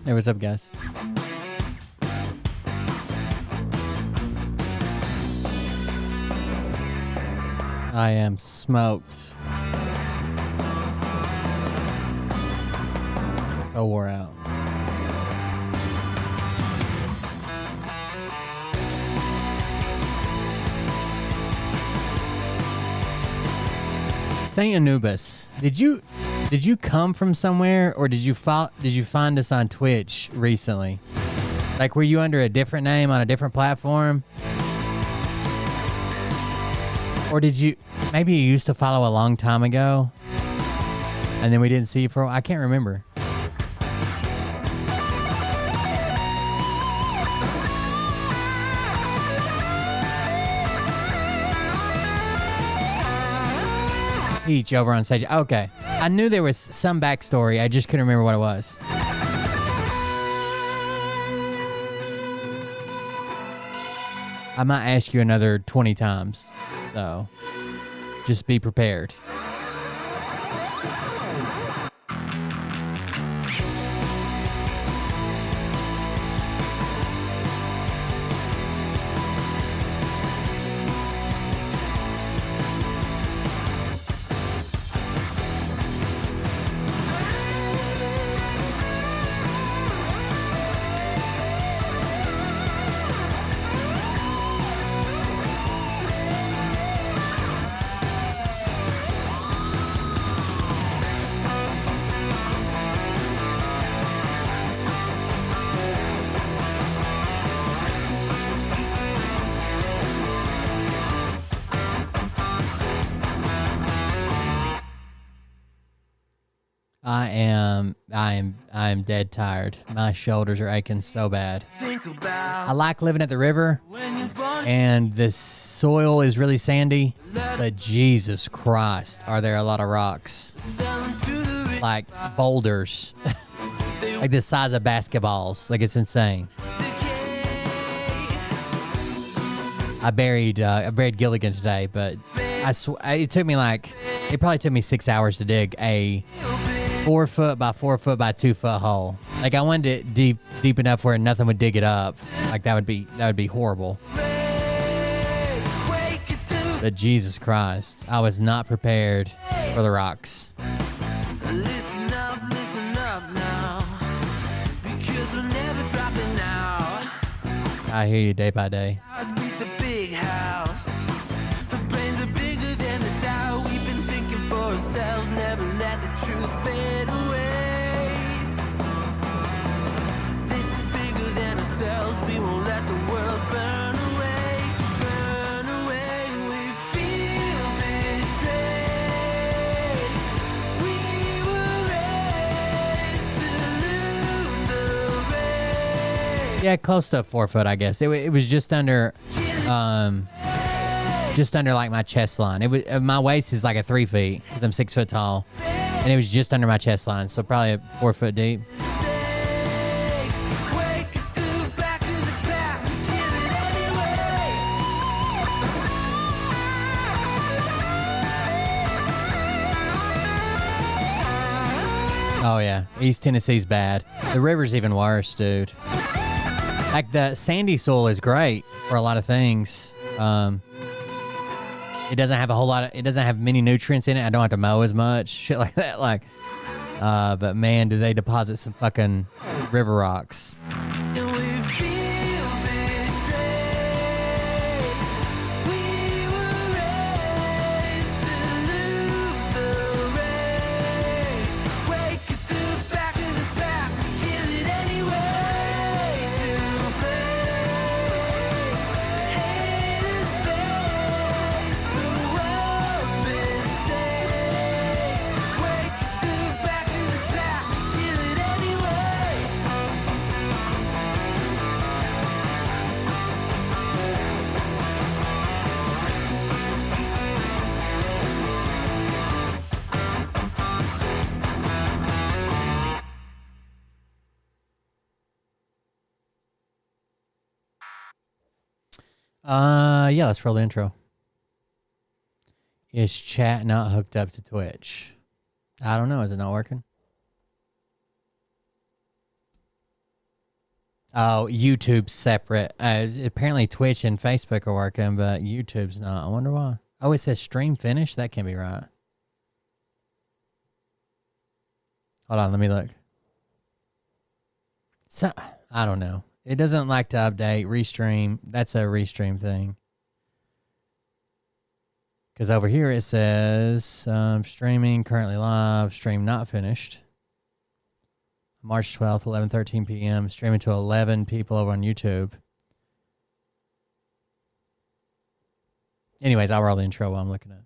Hey, what's up, guys? I am smoked. So wore out. Saint Anubis, did you come from somewhere, or did you find us on Twitch recently? Like, were you under a different name on a different platform? Or maybe you used to follow a long time ago and then we didn't see you for a while? I can't remember. Peach over on stage. Okay. I knew there was some backstory. I just couldn't remember what it was. I might ask you another 20 times. So just be prepared. I am dead tired. My shoulders are aching so bad. I like living at the river, and the soil is really sandy, but Jesus Christ, are there a lot of rocks. Like boulders. Like the size of basketballs. Like, it's insane. I buried Gilligan today, but it probably took me 6 hours to dig a 4 foot by 4 foot by 2 foot hole. Like, I wanted it deep enough where nothing would dig it up. Like, that would be horrible. But Jesus Christ, I was not prepared for the rocks. Listen up now, because we're never dropping out. I hear you day by day. Never let the truth fade away. This is bigger than ourselves. We won't let the world burn away. Burn away. We feel betrayed. We were raised to lose the race. Yeah, close to 4 foot, I guess. It was just under like my chest line. It was my waist is like a 3 feet because I'm 6 foot tall, and it was just under my chest line, so probably 4 foot deep. Oh yeah, East Tennessee's bad. The river's even worse, dude. Like, the sandy soil is great for a lot of things. It doesn't have it doesn't have many nutrients in it. I don't have to mow as much, shit like that. Like, but man, do they deposit some fucking river rocks. Yeah, let's roll the intro. Is chat not hooked up to Twitch? I don't know. Is it not working? Oh, YouTube's separate. Apparently Twitch and Facebook are working, but YouTube's not. I wonder why. Oh, it says stream finished? That can't be right. Hold on, let me look. So, I don't know. It doesn't like to update, restream. That's a restream thing. Because over here it says streaming currently live, stream not finished. March 12th, 11:13 p.m. Streaming to 11 people over on YouTube. Anyways, I'll roll the intro while I'm looking at it.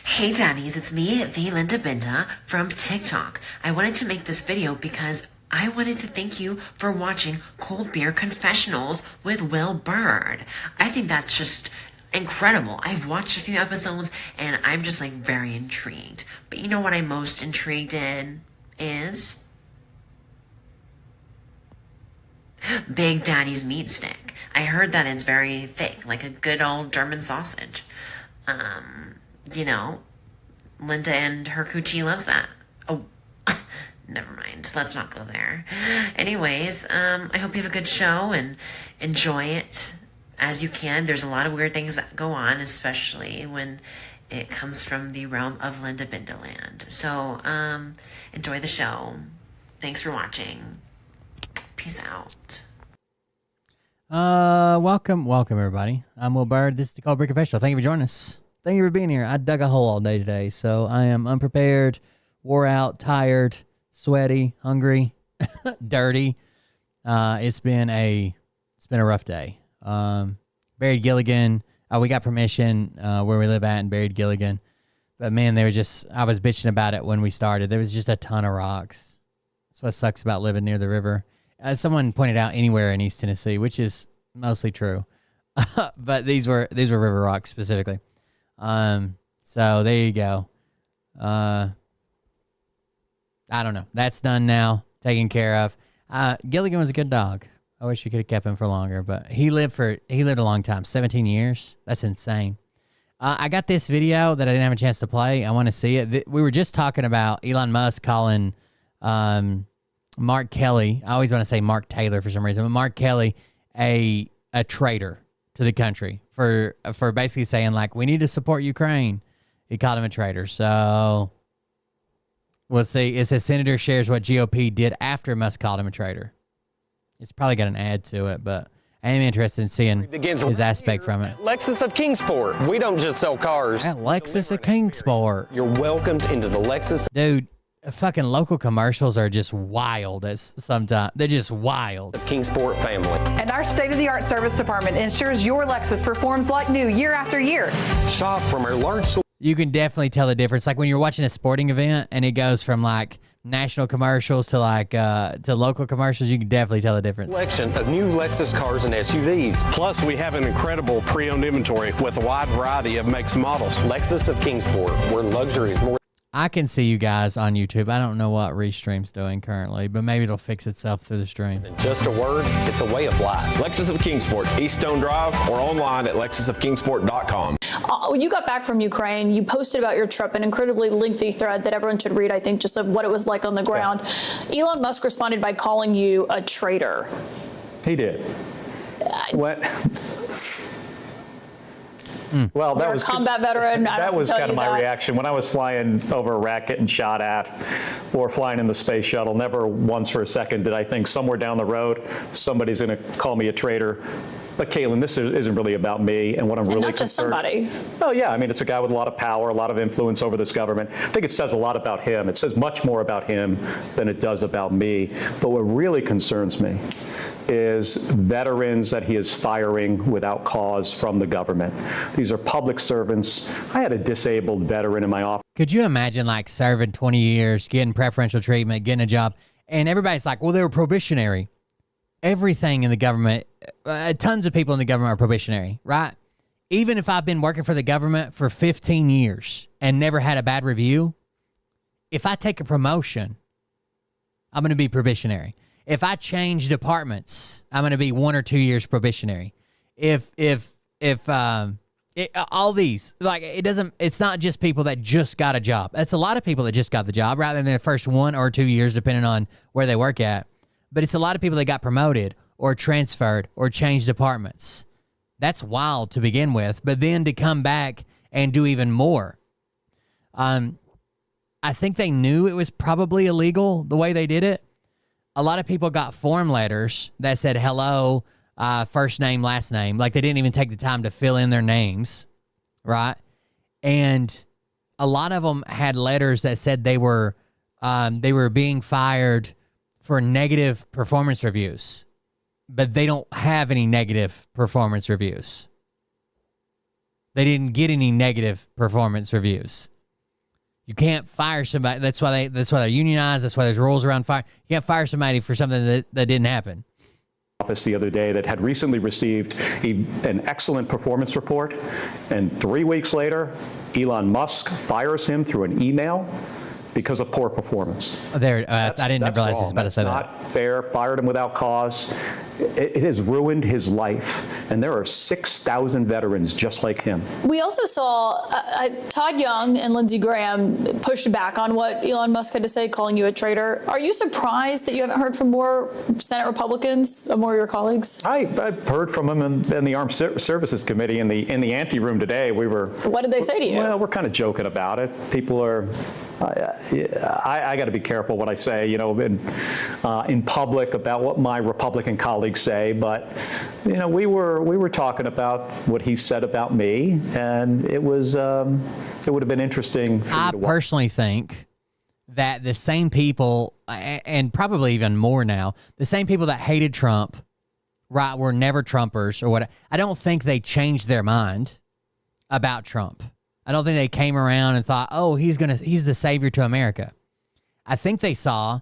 Hey Daddies, it's me, the Linda Binda from TikTok. I wanted to make this video because I wanted to thank you for watching Cold Beer Confessionals with Will Bird. I think that's just incredible. I've watched a few episodes and I'm just like very intrigued. But you know what I'm most intrigued in is Big Daddy's meat stick. I heard that it's very thick, like a good old German sausage. You know, Linda and her coochie loves that. Oh, never mind. Let's not go there. Anyways, I hope you have a good show and enjoy it as you can. There's a lot of weird things that go on, especially when it comes from the realm of Linda Bindaland. So, enjoy the show. Thanks for watching. Peace out. Welcome everybody. I'm Will Bird. This is the Cold Beer Confessional. Thank you for joining us. Thank you for being here. I dug a hole all day today, so I am unprepared, wore out, tired, sweaty, hungry, dirty. It's been a rough day. Buried Gilligan. We got permission where we live at in Buried Gilligan, but man, I was bitching about it when we started. There was just a ton of rocks. That's what sucks about living near the river. As someone pointed out, anywhere in East Tennessee, which is mostly true, but these were river rocks specifically. So there you go. I don't know. That's done now, taken care of. Gilligan was a good dog. I wish we could have kept him for longer, but he lived a long time, 17 years. That's insane. I got this video that I didn't have a chance to play. I want to see it. We were just talking about Elon Musk calling Mark Kelly. I always want to say Mark Taylor for some reason, but Mark Kelly a traitor to the country for basically saying, like, we need to support Ukraine. He called him a traitor. So we'll see. It says Senator shares what GOP did after Musk called him a traitor. It's probably got an ad to it, but I am interested in seeing his aspect from it. Lexus of Kingsport. We don't just sell cars. At Lexus of Kingsport. You're welcomed into the Lexus. Dude, fucking local commercials are just wild sometimes. They're just wild. Kingsport family. And our state-of-the-art service department ensures your Lexus performs like new year after year. Shop from our large... You can definitely tell the difference. Like when you're watching a sporting event and it goes from like national commercials to like to local commercials, you can definitely tell the difference. Selection of new Lexus cars and SUVs. Plus, we have an incredible pre-owned inventory with a wide variety of makes and models. Lexus of Kingsport, where luxury is more... I can see you guys on YouTube. I don't know what Restream's doing currently, but maybe it'll fix itself through the stream. Just a word, it's a way of life. Lexus of Kingsport, East Stone Drive, or online at lexusofkingsport.com. When you got back from Ukraine, you posted about your trip, an incredibly lengthy thread that everyone should read, I think, just of what it was like on the ground. Yeah. Elon Musk responded by calling you a traitor. He did. What? Well, that was a combat veteran. That was kind of my reaction when I was flying over Iraq, getting shot at, or flying in the space shuttle. Never once for a second did I think somewhere down the road somebody's going to call me a traitor. But Caitlin, this isn't really about me and what I'm really not just somebody. Oh yeah, I mean, it's a guy with a lot of power, a lot of influence over this government. I think it says a lot about him. It says much more about him than it does about me. But what really concerns me is veterans that he is firing without cause from the government. These are public servants. I had a disabled veteran in my office. Could you imagine like serving 20 years, getting preferential treatment, getting a job, and everybody's like, well, they were probationary. Everything in the government, tons of people in the government are probationary, right? Even if I've been working for the government for 15 years and never had a bad review, if I take a promotion, I'm going to be probationary. If I change departments, I'm going to be 1 or 2 years probationary. All these, like, it's not just people that just got a job. It's a lot of people that just got the job rather than their first 1 or 2 years, depending on where they work at. but it's a lot of people that got promoted or transferred or changed departments. That's wild to begin with, but then to come back and do even more. I think they knew it was probably illegal the way they did it. A lot of people got form letters that said hello, first name, last name. Like they didn't even take the time to fill in their names, right? And a lot of them had letters that said they were being fired for negative performance reviews, but they don't have any negative performance reviews. They didn't get any negative performance reviews. You can't fire somebody. That's why they're unionized. That's why there's rules around fire. You can't fire somebody for something that didn't happen. Office the other day that had recently received an excellent performance report, and 3 weeks later, Elon Musk fires him through an email because of poor performance. I didn't realize he was about to say that. That's not fair. Fired him without cause. It has ruined his life, and there are 6,000 veterans just like him. We also saw Todd Young and Lindsey Graham pushed back on what Elon Musk had to say, calling you a traitor. Are you surprised that you haven't heard from more Senate Republicans, more of your colleagues? I've heard from them in the Armed Services Committee in the ante room today. What did they say to you? Well, we're kind of joking about it. People are. I got to be careful what I say, in public about what my Republican colleagues say. But we were talking about what he said about me, and it would have been interesting for me to watch. I personally think that the same people, and probably even more now, the same people that hated Trump, right, were never Trumpers or what. I don't think they changed their mind about Trump. I don't think they came around and thought, oh, he's the savior to America. I think they saw,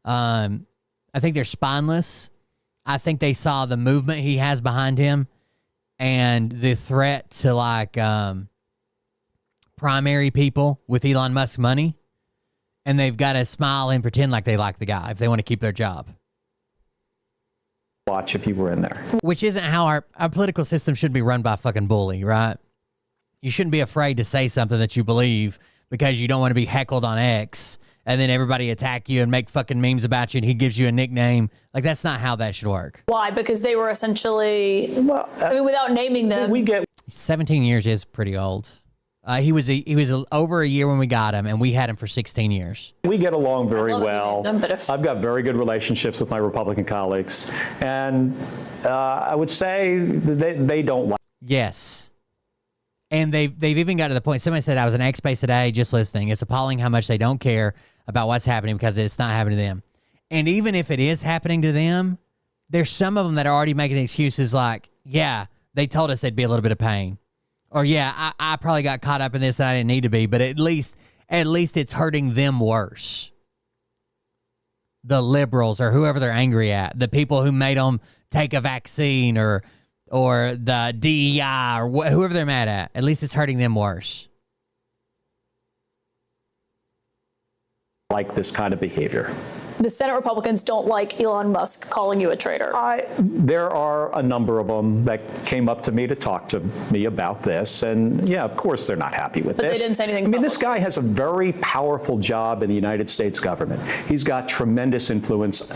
I think they're spineless. I think they saw the movement he has behind him and the threat to primary people with Elon Musk money. And they've got to smile and pretend like they like the guy if they want to keep their job. Watch if you were in there. Which isn't how our political system should be run by a fucking bully, right? You shouldn't be afraid to say something that you believe because you don't want to be heckled on X and then everybody attack you and make fucking memes about you and he gives you a nickname. Like, that's not how that should work. Why? Because they were essentially, without naming them. We get 17 years is pretty old. He was over a year when we got him, and we had him for 16 years. We get along very I love well. Them, but I've got very good relationships with my Republican colleagues, and I would say they don't like. Yes. And they've even got to the point, somebody said, I was in X-Space today just listening. It's appalling how much they don't care about what's happening because it's not happening to them. And even if it is happening to them, there's some of them that are already making excuses like, yeah, they told us there'd be a little bit of pain. Or, yeah, I probably got caught up in this and I didn't need to be, but at least it's hurting them worse. The liberals or whoever they're angry at, the people who made them take a vaccine or the DEI or whoever they're mad at least it's hurting them worse. Like this kind of behavior. The Senate Republicans don't like Elon Musk calling you a traitor. There are a number of them that came up to me to talk to me about this. And yeah, of course, they're not happy with this. But they didn't say anything. I mean, this guy has a very powerful job in the United States government. He's got tremendous influence.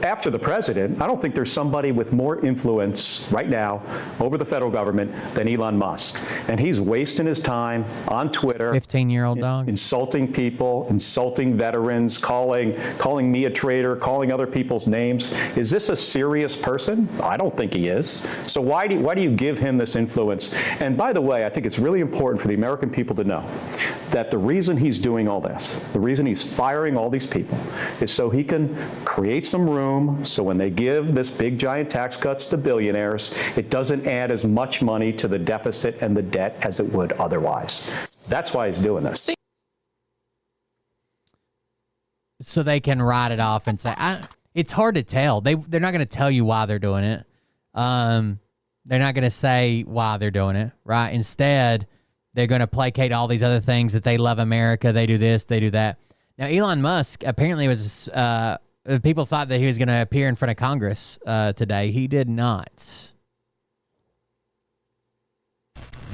After the president, I don't think there's somebody with more influence right now over the federal government than Elon Musk. And he's wasting his time on Twitter. 15-year-old dog. Insulting people, insulting veterans, calling me a traitor, calling other people's names. Is this a serious person? I don't think he is. So why do you give him this influence? And by the way, I think it's really important for the American people to know that the reason he's doing all this, the reason he's firing all these people, is so he can create some room so when they give this big giant tax cuts to billionaires, it doesn't add as much money to the deficit and the debt as it would otherwise. That's why he's doing this. So they can write it off and say, it's hard to tell. They're not going to tell you why they're doing it. They're not going to say why they're doing it, right? Instead, they're going to placate all these other things that they love America. They do this, they do that. Now, Elon Musk apparently was, people thought that he was going to appear in front of Congress today. He did not.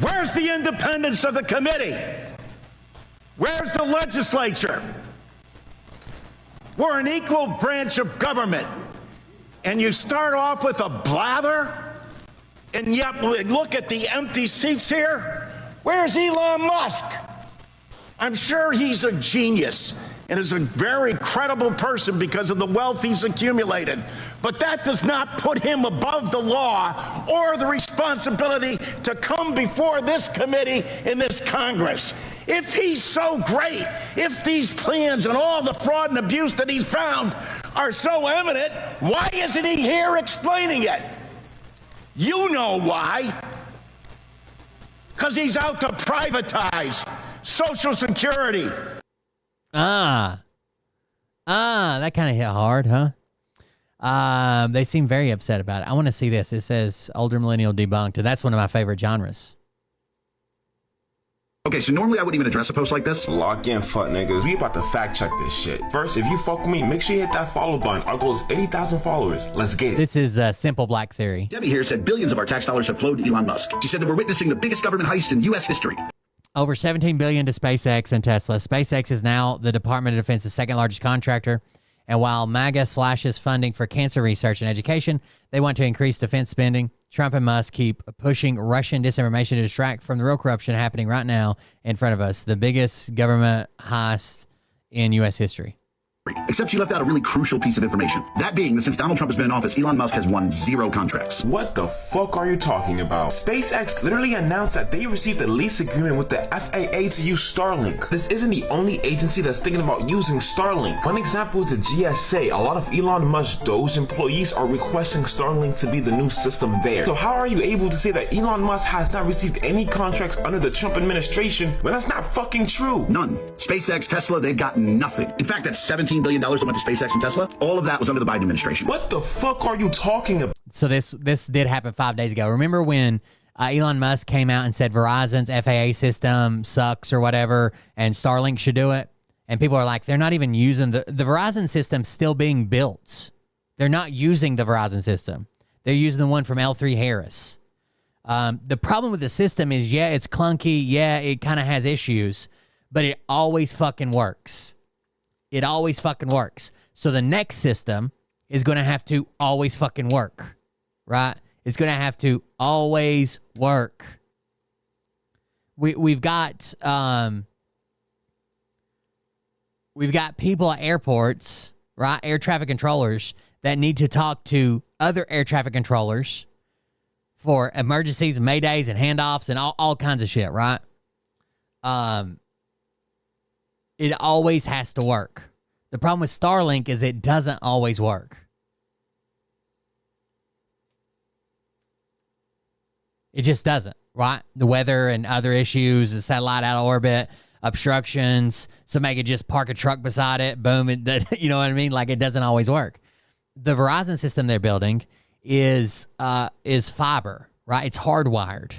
Where's the independence of the committee? Where's the legislature? We're an equal branch of government. And you start off with a blather, and yet look at the empty seats here. Where's Elon Musk? I'm sure he's a genius and is a very credible person because of the wealth he's accumulated. But that does not put him above the law or the responsibility to come before this committee in this Congress. If he's so great, if these plans and all the fraud and abuse that he's found are so eminent, why isn't he here explaining it? You know why. Because he's out to privatize Social Security. That kind of hit hard, huh? They seem very upset about it. I want to see this. It says older millennial debunked, and that's one of my favorite genres. Okay, so normally I wouldn't even address a post like this. Lock in, fuck niggas. We about to fact check this shit. First, if you fuck with me, make sure you hit that follow button. Our goal is 80,000 followers. Let's get it. This is Simple Black Theory. Debbie here said billions of our tax dollars have flowed to Elon Musk. She said that we're witnessing the biggest government heist in U.S. history. Over $17 billion to SpaceX and Tesla. SpaceX is now the Department of Defense's second largest contractor. And while MAGA slashes funding for cancer research and education, they want to increase defense spending. Trump and Musk keep pushing Russian disinformation to distract from the real corruption happening right now in front of us. The biggest government heist in U.S. history. Except she left out a really crucial piece of information. That being that since Donald Trump has been in office, Elon Musk has won 0 contracts. What the fuck are you talking about? SpaceX literally announced that they received a lease agreement with the FAA to use Starlink. This isn't the only agency that's thinking about using Starlink. One example is the GSA. A lot of Elon Musk's Doge employees are requesting Starlink to be the new system there. So how are you able to say that Elon Musk has not received any contracts under the Trump administration when that's not fucking true? None. SpaceX, Tesla, they've got nothing. In fact, that's $17 billion that went to SpaceX and Tesla. All of that was under the Biden administration. What the fuck are you talking about? So this did happen 5 days ago. Remember when Elon Musk came out and said Verizon's FAA system sucks or whatever, and Starlink should do it? And people are like, they're not even using the Verizon system still being built. They're not using the Verizon system. They're using the one from L3 Harris. The problem with the system is, yeah, it's clunky. Yeah, it kind of has issues, but it always fucking works. It always fucking works. So the next system is going to have to always fucking work, right? It's going to have to always work. We've got people at airports, right? Air traffic controllers that need to talk to other air traffic controllers for emergencies and maydays and handoffs and all kinds of shit, right? It always has to work. The problem with Starlink is it doesn't always work. It just doesn't, right? The weather and other issues, the satellite out of orbit, obstructions, somebody could just park a truck beside it, boom, you know what I mean? Like, it doesn't always work. The Verizon system they're building is fiber, right? It's hardwired.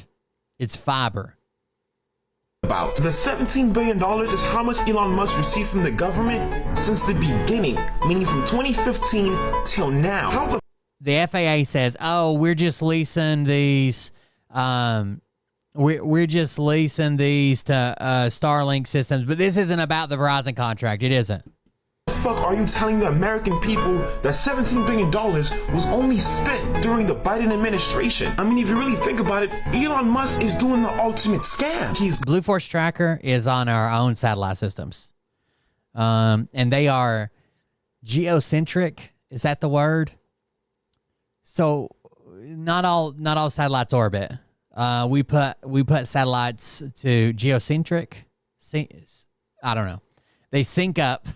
It's fiber. About the $17 billion is how much Elon Musk received from the government since the beginning, meaning from 2015 till now. How the FAA says, "Oh, we're just leasing these. We're just leasing these to Starlink systems, but this isn't about the Verizon contract. It isn't." the fuck are you telling the American people that $17 billion was only spent during the Biden administration? I mean, if you really think about it, Elon Musk is doing the ultimate scam. Blue Force Tracker is on our own satellite systems. And they are geocentric. Is that the word? So not all satellites orbit. We put satellites to geocentric. I don't know. They sync up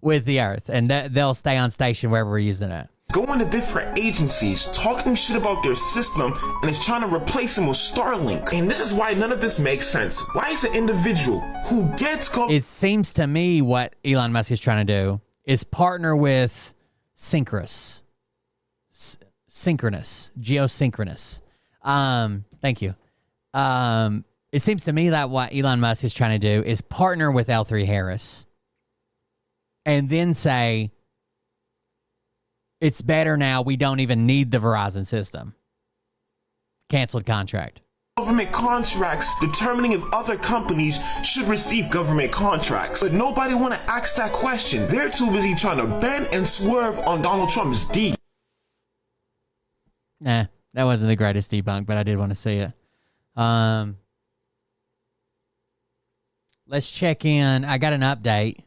with the Earth, and they'll stay on station wherever we're using it. Going to different agencies, talking shit about their system, and is trying to replace them with Starlink. And this is why none of this makes sense. Why is an individual who gets It seems to me what Elon Musk is trying to do is partner with geosynchronous. Thank you. It seems to me that what Elon Musk is trying to do is partner with L3 Harris and then say, it's better now. We don't even need the Verizon system. Canceled contract. government contracts, determining if other companies should receive government contracts. But nobody want to ask that question. They're too busy trying to bend and swerve on Donald Trump's D. Nah, that wasn't the greatest debunk, but I did want to see it. Let's check in. I got an update.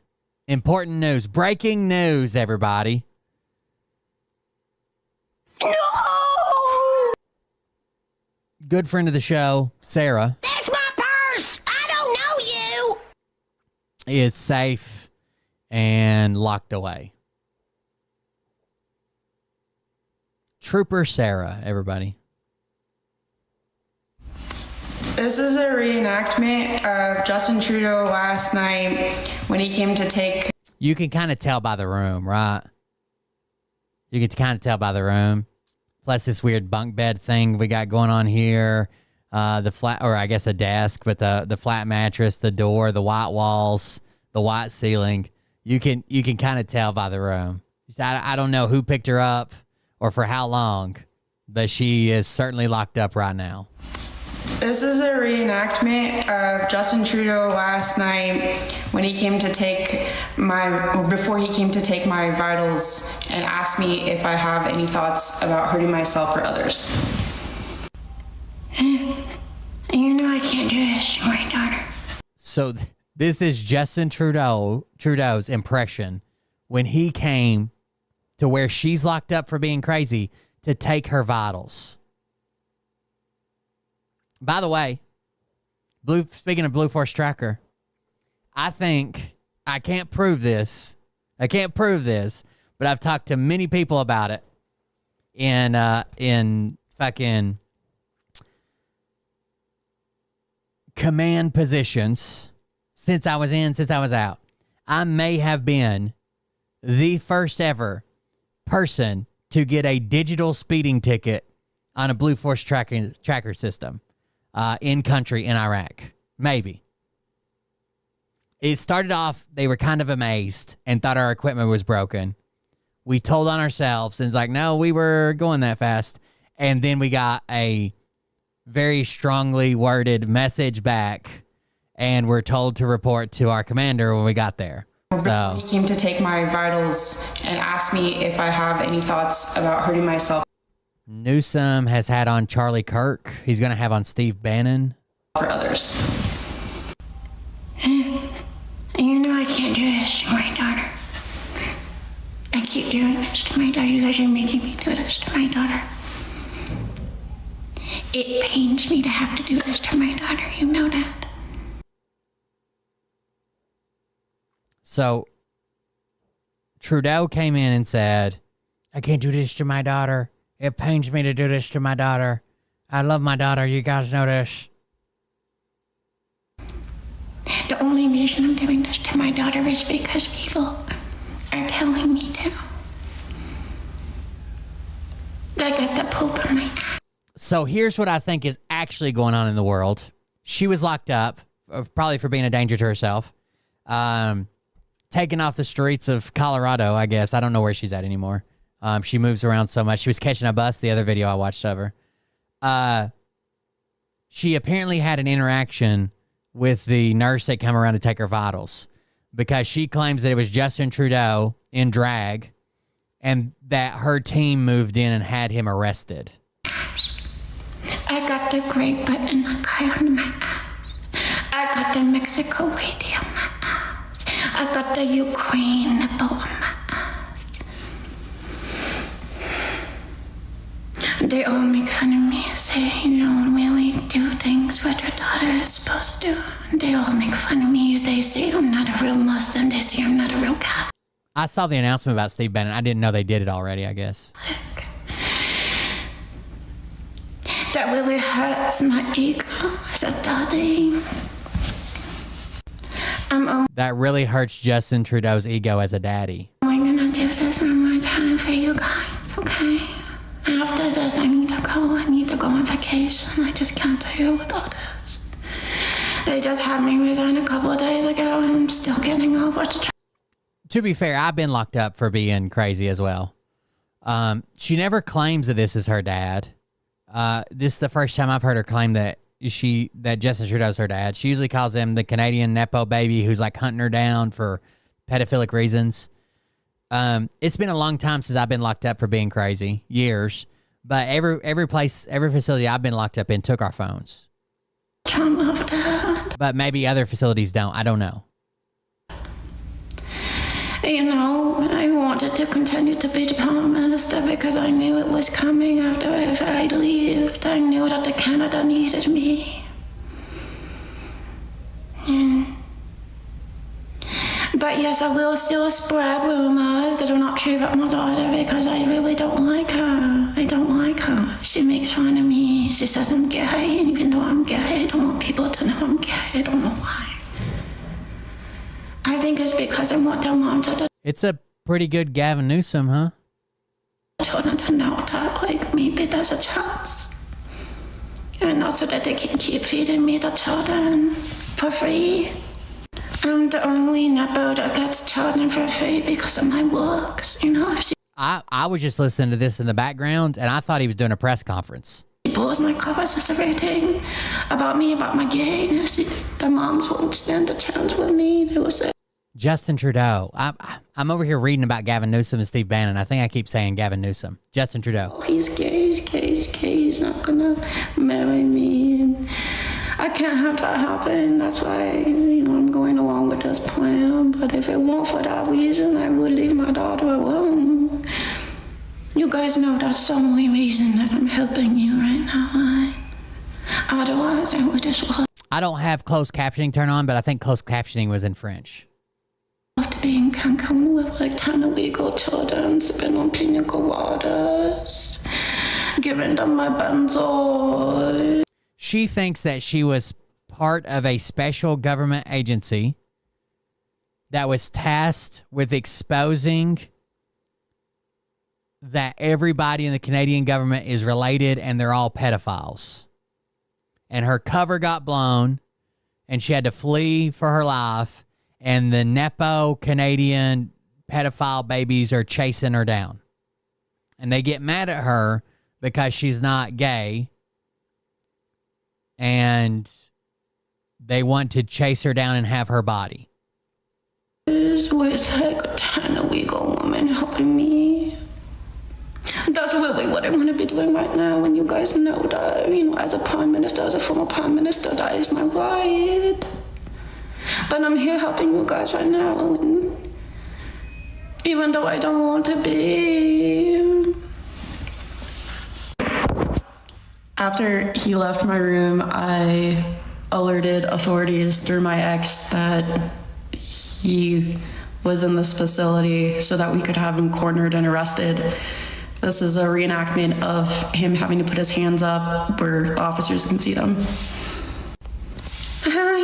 Important news. Breaking news, everybody. No! Good friend of the show, Sarah. That's my purse! I don't know you! Is safe and locked away. Trooper Sarah, everybody. This is a reenactment of Justin Trudeau last night when he came to take... You can kind of tell by the room, right? You can kind of tell by the room. Plus this weird bunk bed thing we got going on here. The flat, or I guess a desk, but the flat mattress, the door, the white walls, the white ceiling. You can kind of tell by the room. I don't know who picked her up or for how long, but she is certainly locked up right now. This is a reenactment of Justin Trudeau last night when he came to take before he came to take my vitals and asked me if I have any thoughts about hurting myself or others. You know I can't do this to my daughter. So this is Justin Trudeau's impression when he came to where she's locked up for being crazy to take her vitals. By the way, speaking of Blue Force Tracker, I think, I can't prove this, but I've talked to many people about it in fucking command positions since I was in, since I was out. I may have been the first ever person to get a digital speeding ticket on a Blue Force tracker system. In country in Iraq. Maybe. It started off, they were kind of amazed and thought our equipment was broken. We told on ourselves and it's like, no, we were going that fast. And then we got a very strongly worded message back and we're told to report to our commander when we got there. So He came to take my vitals and asked me if I have any thoughts about hurting myself. Newsom has had on Charlie Kirk. He's going to have on Steve Bannon. For others. You know I can't do this to my daughter. I keep doing this to my daughter. You guys are making me do this to my daughter. It pains me to have to do this to my daughter. You know that. So Trudeau came in and said, I can't do this to my daughter. It pains me to do this to my daughter. I love my daughter. You guys know this. The only reason I'm doing this to my daughter is because people are telling me to. I got the poop in my ass. So here's what I think is actually going on in the world. She was locked up, probably for being a danger to herself. Taken off the streets of Colorado, I guess. I don't know where she's at anymore. She moves around so much. She was catching a bus, the other video I watched of her. She apparently had an interaction with the nurse that came around to take her vitals because she claims that it was Justin Trudeau in drag and that her team moved in and had him arrested. I got the Great Britain guy on my ass. I got the Mexico lady on my ass. I got the Ukraine nipple on my ass. They all make fun of me, say you don't really do things what your daughter is supposed to. They all make fun of me. They say I'm not a real Muslim. They say I'm not a real Catholic. I saw the announcement about Steve Bannon. I didn't know they did it already, I guess. That really hurts my ego as a daddy. That really hurts Justin Trudeau's ego as a daddy. I'm gonna do this one more time for you guys, okay? After this, I need to go. I need to go on vacation. I just can't deal with all this. They just had me resign a couple of days ago, and I'm still getting over the. To be fair, I've been locked up for being crazy as well. She never claims that this is her dad. This is the first time I've heard her claim that that Justin Trudeau's her dad. She usually calls him the Canadian Nepo baby who's like hunting her down for pedophilic reasons. It's been a long time since I've been locked up for being crazy, years. But every facility I've been locked up in took our phones. But maybe other facilities don't. I don't know. You know, I wanted to continue to be the Prime Minister because I knew it was coming after I left. I knew that the Canada needed me. But yes, I will still spread rumors that are not true about my daughter because I really don't like her. I don't like her. She makes fun of me. She says I'm gay, and even though I'm gay, I don't want people to know I'm gay. I don't know why. I think it's because I want their mom to... It's a pretty good Gavin Newsom, huh? Children to know that, like, maybe there's a chance. And also that they can keep feeding me the children for free. I'm the only Nepo that gets children for free because of my looks, you know? I was just listening to this in the background, and I thought he was doing a press conference. She blows my covers and everything about me, about my gayness. The moms won't stand a chance with me. They will say... Justin Trudeau. I'm over here reading about Gavin Newsom and Steve Bannon. I think I keep saying Gavin Newsom. Justin Trudeau. Oh, he's gay, he's gay, he's gay. He's not gonna marry me. And I can't have that happen. That's why, you know, I'm going along with this plan. But if it weren't for that reason, I would leave my daughter alone. You guys know that's the only reason that I'm helping you right now, right? Otherwise, I would just love... I don't have closed captioning turned on, but I think closed captioning was in French. To be in Cancun with like 10 illegal children, sipping on pina coladas, giving them my benzo. She thinks that she was part of a special government agency that was tasked with exposing that everybody in the Canadian government is related and they're all pedophiles. And her cover got blown and she had to flee for her life. And the Nepo Canadian pedophile babies are chasing her down. And they get mad at her because she's not gay. And they want to chase her down and have her body. With like 10 illegal women helping me. That's really what I want to be doing right now. And you guys know that, you know, as a Prime Minister, as a former Prime Minister, that is my right. But I'm here helping you guys right now, and even though I don't want to be. After he left my room, I alerted authorities through my ex that he was in this facility so that we could have him cornered and arrested. This is a reenactment of him having to put his hands up where the officers can see them. Hi.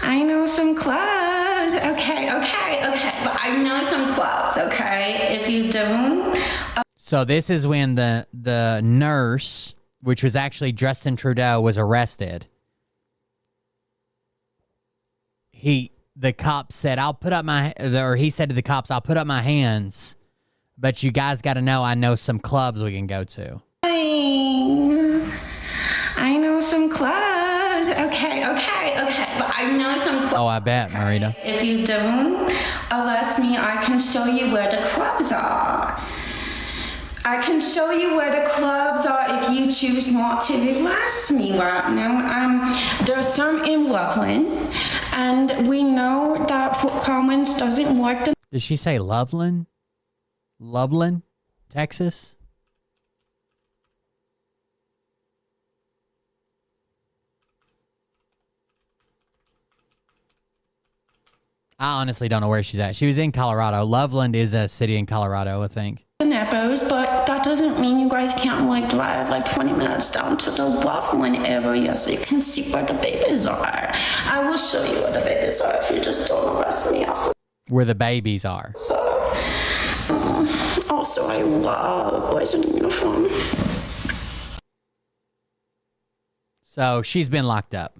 I know some clubs. Okay. But I know some clubs, okay? If you don't... So this is when the nurse, which was actually Justin Trudeau, was arrested. The cop said, he said to the cops, I'll put up my hands, but you guys got to know I know some clubs we can go to. I know some clubs. Okay. But I know some clubs. Oh, I bet, Marita. If you don't arrest me, I can show you where the clubs are. I can show you where the clubs are if you choose not to arrest me right now. There's some in Loveland, and we know that Fort Collins doesn't work. Did she say Loveland? Loveland, Texas? I honestly don't know where she's at. She was in Colorado. Loveland is a city in Colorado, I think. Nepos, but that doesn't mean you guys can't like drive like 20 minutes down to the Loveland area so you can see where the babies are. I will show you where the babies are if you just don't arrest me off. Where the babies are. So, also I love boys in uniform. So she's been locked up.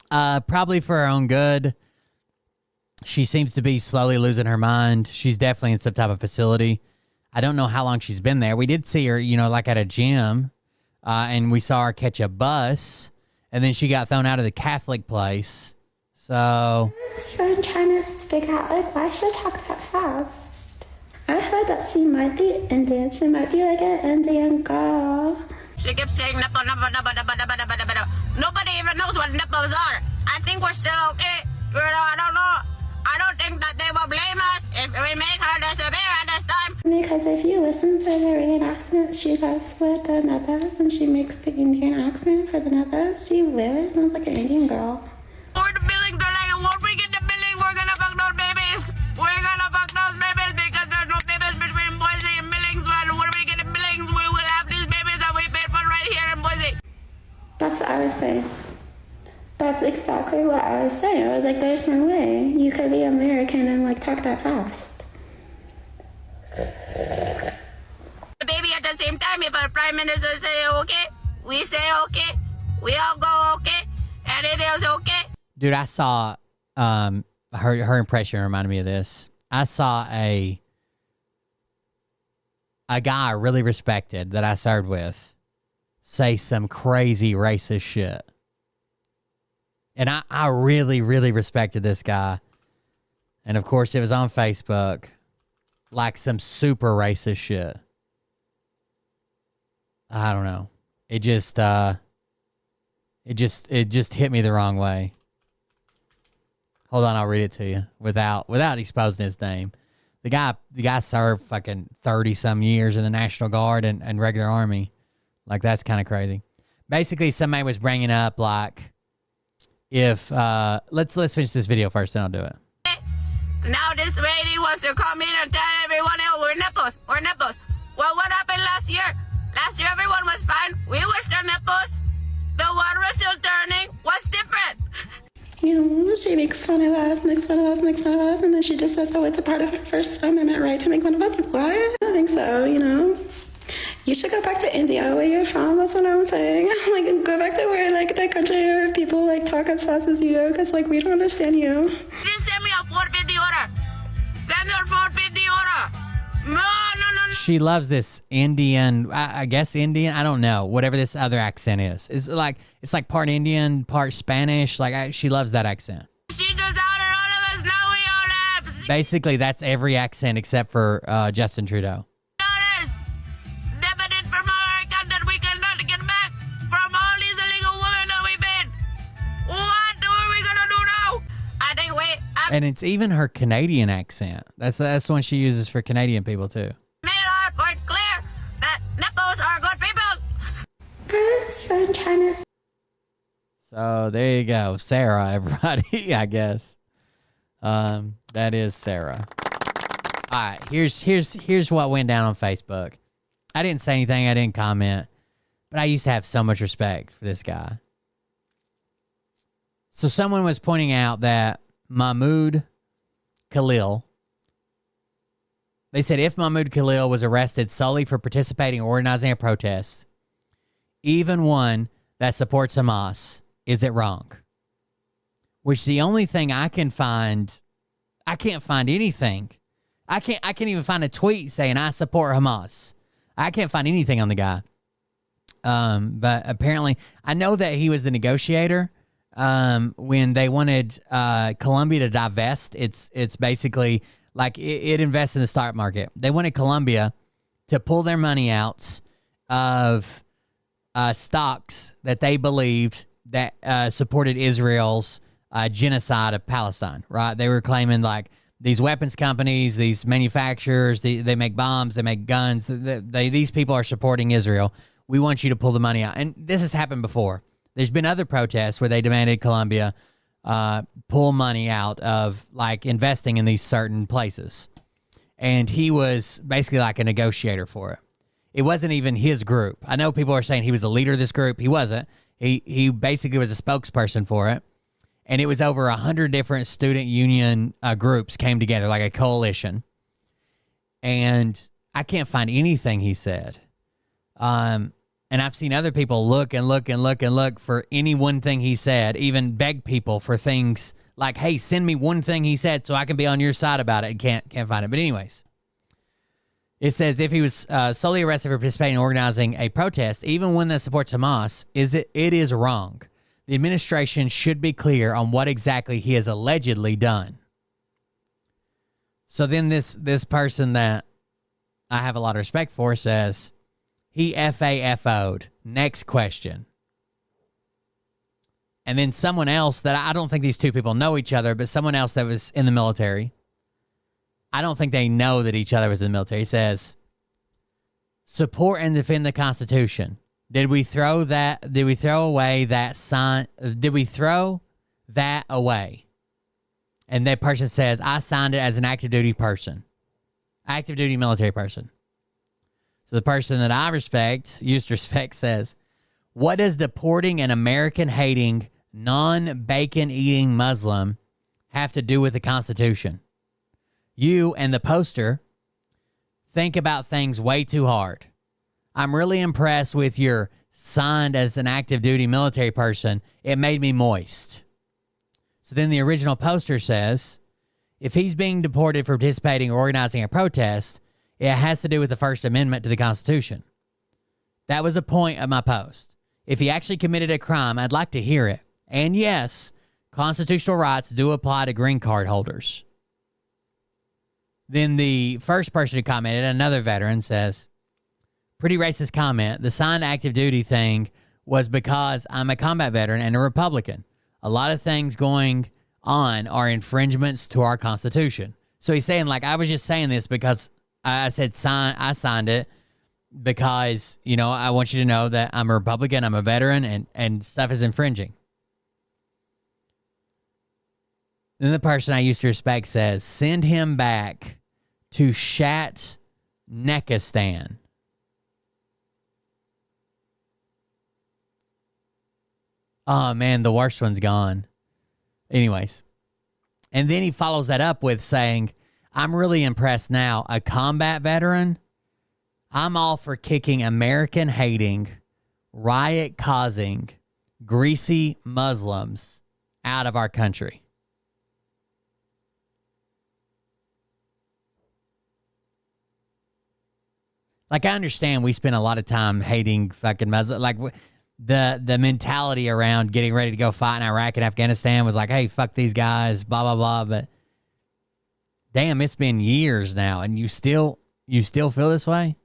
Probably for her own good. She seems to be slowly losing her mind. She's definitely in some type of facility. I don't know how long she's been there. We did see her, you know, like at a gym, and we saw her catch a bus, and then she got thrown out of the Catholic place. So I was trying to figure out, like, why she talk that fast. I heard that she might be Indian. She might be like an Indian girl. She keeps saying nipple, nipple, nipple, nipple, nipple, nipple, nipple. Nobody even knows what nipples are. I think we're still okay. You know, I don't know. I don't think that they will blame us if we make her disappear at this time. Because if you listen to the Korean accent she does with the nipples, and she makes the Indian accent for the nipples, she really sounds like an Indian girl. Or the billings are like, once we get the billing, we're gonna fuck those babies. We're gonna fuck those babies because there's no babies between Boise and Billings. When we get the billings, we will have these babies that we paid for right here in Boise. That's what I was saying. That's exactly what I was saying. I was like, there's no way you could be American and like talk that fast. The baby at the same time, if our prime minister say okay, we say okay, we all go okay, and it is okay. dude, I saw her impression reminded me of this. I saw a guy I really respected that I served with say some crazy racist shit. And I really, really respected this guy. And of course it was on Facebook. Like some super racist shit. I don't know. It just hit me the wrong way. Hold on, I'll read it to you without exposing his name. The guy served fucking 30 some years in the National Guard and regular Army. Like, that's kind of crazy. Basically, somebody was bringing up like, if let's finish this video first, then I'll do it. Now this lady wants to come in and tell everyone else we're nipples. We're nipples. Well, what happened last year? Last year everyone was fine. We were still nipples. The water was still turning. What's different? You know, she makes fun of us, and then she just says, oh, it's a part of her First Amendment right to make fun of us. What? I don't think so, you know. You should go back to India, where you're from. That's what I'm saying. Like, go back to where, like, the country where people, like, talk as fast as you do, because, like, we don't understand you. Just send me a 450 order. Send her 450 order. No. She loves this Indian, I guess Indian, I don't know, whatever this other accent is. It's like part Indian, part Spanish. Like, she loves that accent. She just outed all of us. Now we all have Basically, that's every accent except for Justin Trudeau. debited from our account that we cannot get back from all these illegal women that we paid. What are we gonna do now? I think And it's even her Canadian accent. That's the one she uses for Canadian people too. made our point clear that nipples are good people. I was trying to. So there you go, Sarah, everybody. I guess that is Sarah. All right, here's what went down on Facebook. I didn't say anything, I didn't comment, but I used to have so much respect for this guy. So someone was pointing out that Mahmoud Khalil, they said if Mahmoud Khalil was arrested solely for participating or organizing a protest, even one that supports Hamas, is it wrong? Which the only thing I can find, I can't find anything. I can't even find a tweet saying I support Hamas. I can't find anything on the guy. But apparently, I know that he was the negotiator when they wanted Colombia to divest. It's basically like it invests in the stock market. They wanted Colombia to pull their money out of stocks that they believed that supported Israel's genocide of Palestine, right? They were claiming like these weapons companies, these manufacturers, they make bombs, they make guns. These people are supporting Israel. We want you to pull the money out. And this has happened before. There's been other protests where they demanded Colombia pull money out of like investing in these certain places. And he was basically like a negotiator for it. It wasn't even his group. I know people are saying he was the leader of this group. He wasn't. He basically was a spokesperson for it. And it was over 100 different student union groups came together, like a coalition. And I can't find anything he said. And I've seen other people look for any one thing he said, even beg people for things like, hey, send me one thing he said so I can be on your side about it. And can't find it. But anyways, It says if he was solely arrested for participating in organizing a protest, even one that supports Hamas, it is wrong. The administration should be clear on what exactly he has allegedly done. So then this person that I have a lot of respect for says, he FAFO'd. Next question. And then someone else that I don't think these two people know each other, but someone else that was in the military. I don't think they know that each other was in the military. He says, support and defend the Constitution. Did we throw away that sign? Did we throw that away? And that person says, I signed it as an active duty military person. So the person that I used to respect says, what does deporting an American-hating, non-bacon-eating Muslim have to do with the Constitution? You and the poster think about things way too hard. I'm really impressed with your signed as an active duty military person. It made me moist. So then the original poster says, if he's being deported for participating or organizing a protest, it has to do with the First Amendment to the Constitution. That was the point of my post. If he actually committed a crime, I'd like to hear it. And yes, constitutional rights do apply to green card holders. Then the first person who commented, another veteran, says, pretty racist comment. The signed active duty thing was because I'm a combat veteran and a Republican. A lot of things going on are infringements to our Constitution. So he's saying, like, I was just saying this because I signed it because, you know, I want you to know that I'm a Republican, I'm a veteran, and stuff is infringing. Then the person I used to respect says, send him back to Shatnekistan. Oh, man, the worst one's gone. Anyways. And then he follows that up with saying, I'm really impressed now. A combat veteran, I'm all for kicking American-hating, riot-causing, greasy Muslims out of our country. Like, I understand we spend a lot of time hating fucking Muslims. Like, the mentality around getting ready to go fight in Iraq and Afghanistan was like, hey, fuck these guys, blah, blah, blah. But damn, it's been years now, and you still feel this way?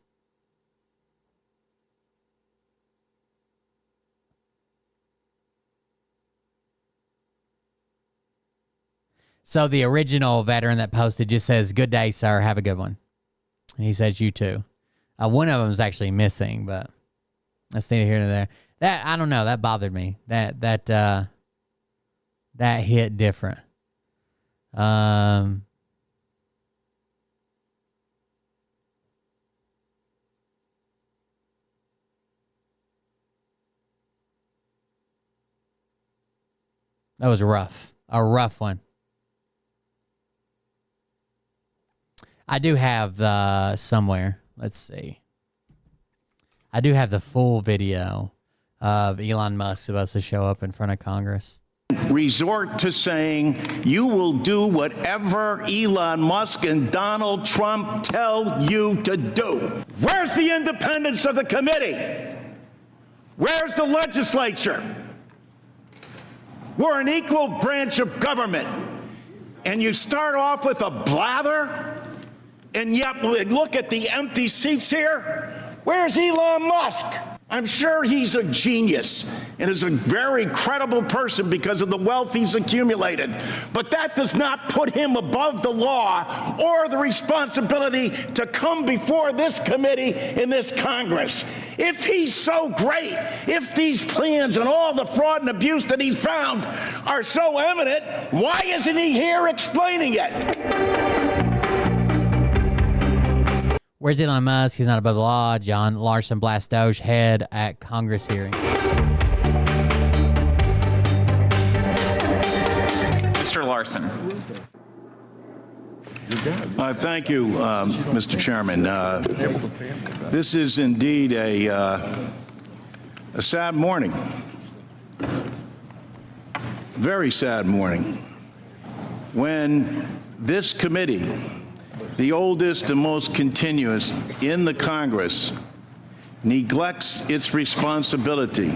So the original veteran that posted just says, good day, sir. Have a good one. And he says, you too. One of them is actually missing, but that's neither here nor there. That, I don't know. That bothered me. That hit different. That was rough. A rough one. I do have somewhere. Let's see. I do have the full video of Elon Musk supposed to show up in front of Congress. Resort to saying you will do whatever Elon Musk and Donald Trump tell you to do. Where's the independence of the committee? Where's the legislature? We're an equal branch of government. And you start off with a blather, and yet look at the empty seats here. Where's Elon Musk? I'm sure he's a genius and is a very credible person because of the wealth he's accumulated. But that does not put him above the law or the responsibility to come before this committee in this Congress. If he's so great, if these plans and all the fraud and abuse that he's found are so evident, why isn't he here explaining it? Where's Elon Musk? He's not above the law. John Larson blasts Doge head at Congress hearing. Mr. Larson. Thank you, Mr. Chairman. This is indeed a sad morning. Very sad morning. When this committee the oldest and most continuous in the Congress, neglects its responsibility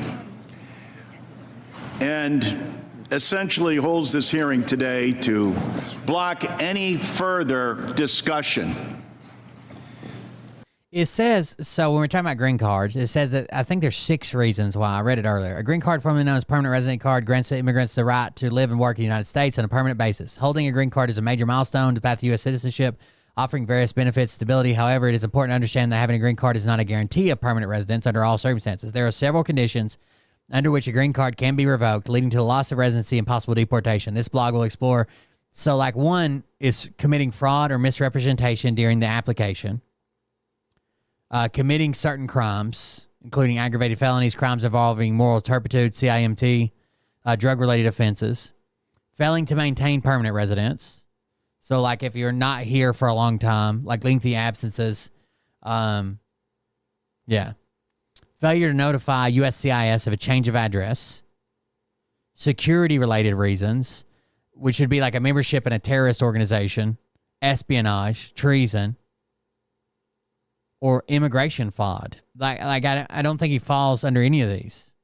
and essentially holds this hearing today to block any further discussion. It says, so when we're talking about green cards, it says that I think there's 6 reasons why. I read it earlier. A green card, formerly known as permanent resident card, grants immigrants the right to live and work in the United States on a permanent basis. Holding a green card is a major milestone to path to U.S. citizenship, offering various benefits, stability. However, it is important to understand that having a green card is not a guarantee of permanent residence under all circumstances. There are several conditions under which a green card can be revoked, leading to the loss of residency and possible deportation. This blog will explore. So, like, one is committing fraud or misrepresentation during the application. Committing certain crimes, including aggravated felonies, crimes involving moral turpitude, CIMT, drug-related offenses, failing to maintain permanent residence. So, like, if you're not here for a long time, like lengthy absences, failure to notify USCIS of a change of address, security-related reasons, which would be like a membership in a terrorist organization, espionage, treason, or immigration fraud. I don't think he falls under any of these.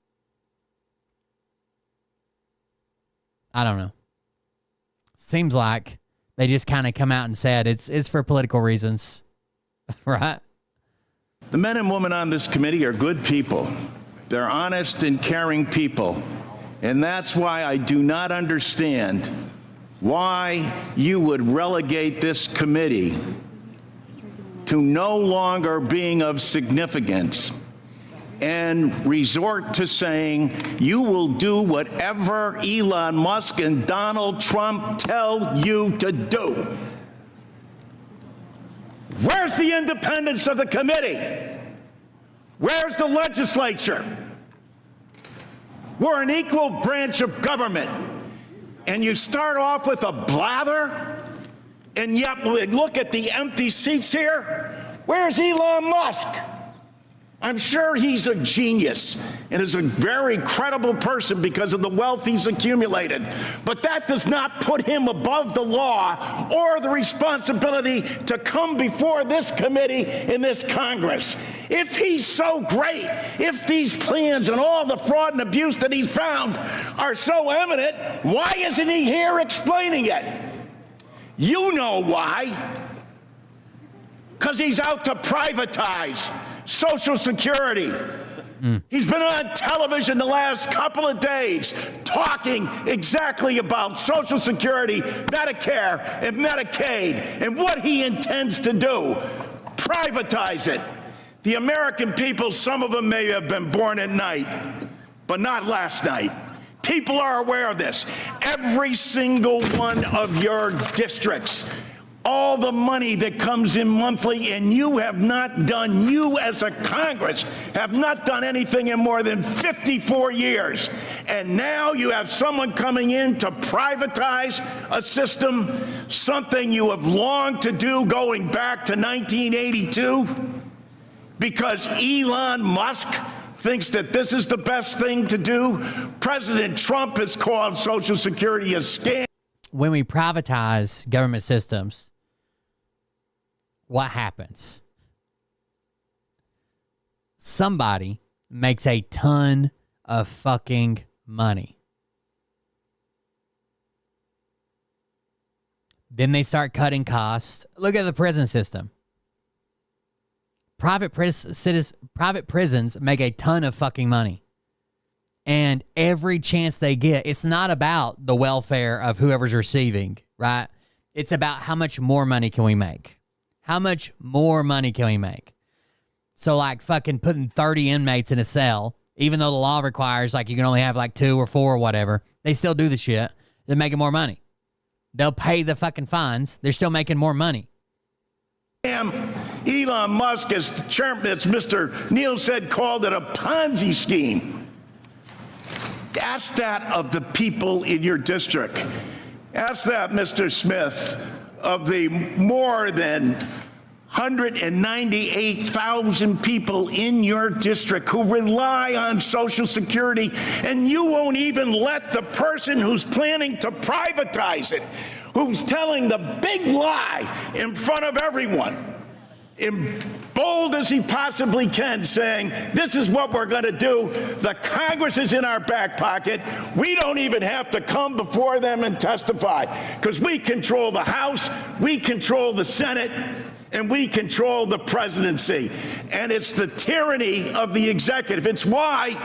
I don't know. Seems like they just kind of come out and said it's for political reasons, right? The men and women on this committee are good people. They're honest and caring people. And that's why I do not understand why you would relegate this committee to no longer being of significance and resort to saying you will do whatever Elon Musk and Donald Trump tell you to do. Where's the independence of the committee? Where's the legislature? We're an equal branch of government, and you start off with a blather, and yet look at the empty seats here. Where's Elon Musk? I'm sure he's a genius and is a very credible person because of the wealth he's accumulated. But that does not put him above the law or the responsibility to come before this committee in this Congress. If he's so great, if these plans and all the fraud and abuse that he's found are so eminent, why isn't he here explaining it? You know why. Because he's out to privatize Social Security. He's been on television the last couple of days talking exactly about Social Security, Medicare, and Medicaid, and what he intends to do. Privatize it. The American people, some of them may have been born at night, but not last night. People are aware of this. Every single one of your districts, all the money that comes in monthly, and you have not done, you as a Congress have not done anything in more than 54 years. And now you have someone coming in to privatize a system, something you have longed to do going back to 1982, because Elon Musk thinks that this is the best thing to do. President Trump has called Social Security a scam. When we privatize government systems, what happens? Somebody makes a ton of fucking money. Then they start cutting costs. Look at the prison system. Private prisons make a ton of fucking money. And every chance they get, it's not about the welfare of whoever's receiving, right? It's about how much more money can we make? How much more money can we make? So, like, fucking putting 30 inmates in a cell, even though the law requires, like, you can only have, like, 2 or 4 or whatever, they still do the shit. They're making more money. They'll pay the fucking fines. They're still making more money. Elon Musk, as the chairman, as Mr. Neal said, called it a Ponzi scheme. Ask that of the people in your district. Ask that, Mr. Smith, of the more than 198,000 people in your district who rely on Social Security, and you won't even let the person who's planning to privatize it. who's telling the big lie in front of everyone, in bold as he possibly can, saying, this is what we're going to do. The Congress is in our back pocket. We don't even have to come before them and testify because we control the House, we control the Senate, and we control the presidency. And it's the tyranny of the executive. It's why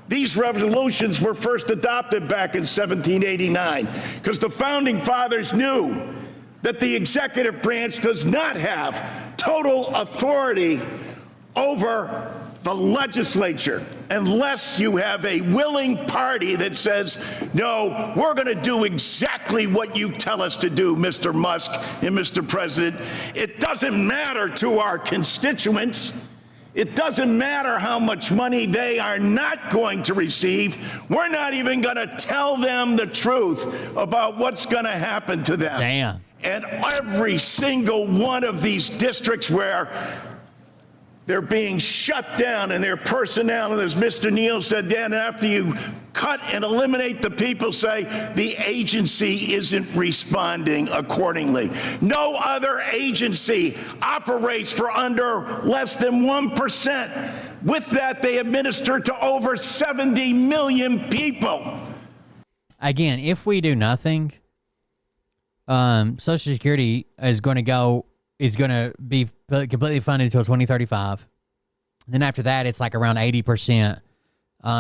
these resolutions were first adopted back in 1789, because the founding fathers knew that the executive branch does not have total authority over the legislature unless you have a willing party that says, no, we're going to do exactly what you tell us to do, Mr. Musk and Mr. President. It doesn't matter to our constituents. It doesn't matter how much money they are not going to receive. We're not even going to tell them the truth about what's going to happen to them. Damn. And every single one of these districts where they're being shut down and their personnel, and as Mr. Neal said, Dan, after you cut and eliminate the people, say the agency isn't responding accordingly. No other agency operates for under less than 1%. With that, they administer to over 70 million people. Again, if we do nothing, Social Security is going to be completely funded until 2035. Then after that, it's like around 80%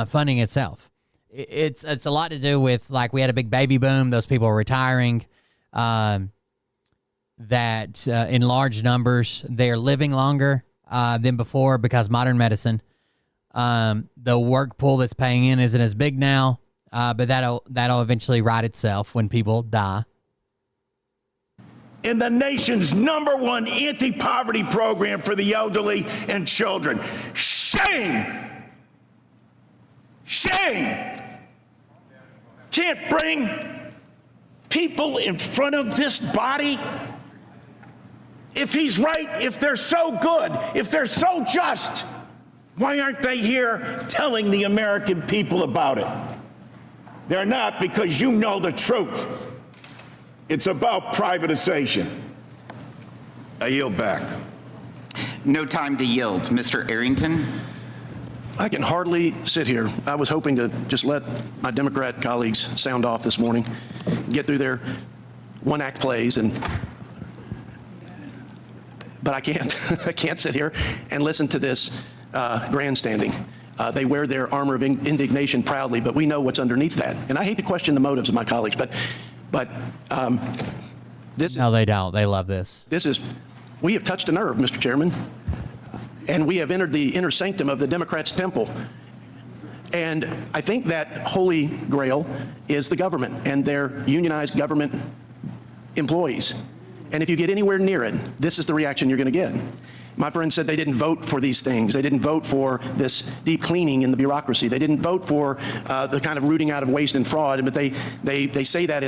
funding itself. It's a lot to do with, like, we had a big baby boom. Those people are retiring. That in large numbers, they're living longer than before because modern medicine. The work pool that's paying in isn't as big now, but that'll eventually right itself when people die. In the nation's #1 anti-poverty program for the elderly and children. Shame! Shame! Can't bring people in front of this body? If he's right, if they're so good, if they're so just, why aren't they here telling the American people about it? They're not, because you know the truth. It's about privatization. I yield back. No time to yield. Mr. Arrington? I can hardly sit here. I was hoping to just let my Democrat colleagues sound off this morning, get through their one-act plays, but I can't. I can't sit here and listen to this grandstanding. They wear their armor of indignation proudly, but we know what's underneath that. And I hate to question the motives of my colleagues, but this. No, they don't. They love this. We have touched a nerve, Mr. Chairman, and we have entered the inner sanctum of the Democrats' temple. And I think that holy grail is the government and their unionized government employees. And if you get anywhere near it, this is the reaction you're going to get. My friend said they didn't vote for these things. They didn't vote for this deep cleaning in the bureaucracy. They didn't vote for the kind of rooting out of waste and fraud. But they say that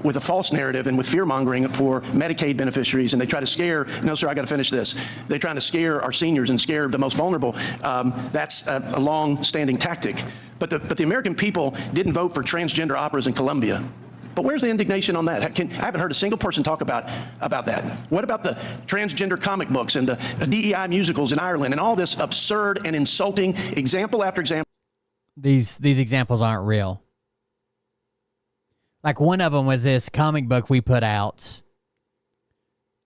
with a false narrative and with fear mongering for Medicaid beneficiaries. And they try to scare. No, sir, I got to finish this. They're trying to scare our seniors and scare the most vulnerable. That's a long-standing tactic. But the American people didn't vote for transgender operas in Colombia. But where's the indignation on that? I haven't heard a single person talk about that. What about the transgender comic books and the DEI musicals in Ireland and all this absurd and insulting example after example? These examples aren't real. Like, one of them was this comic book we put out,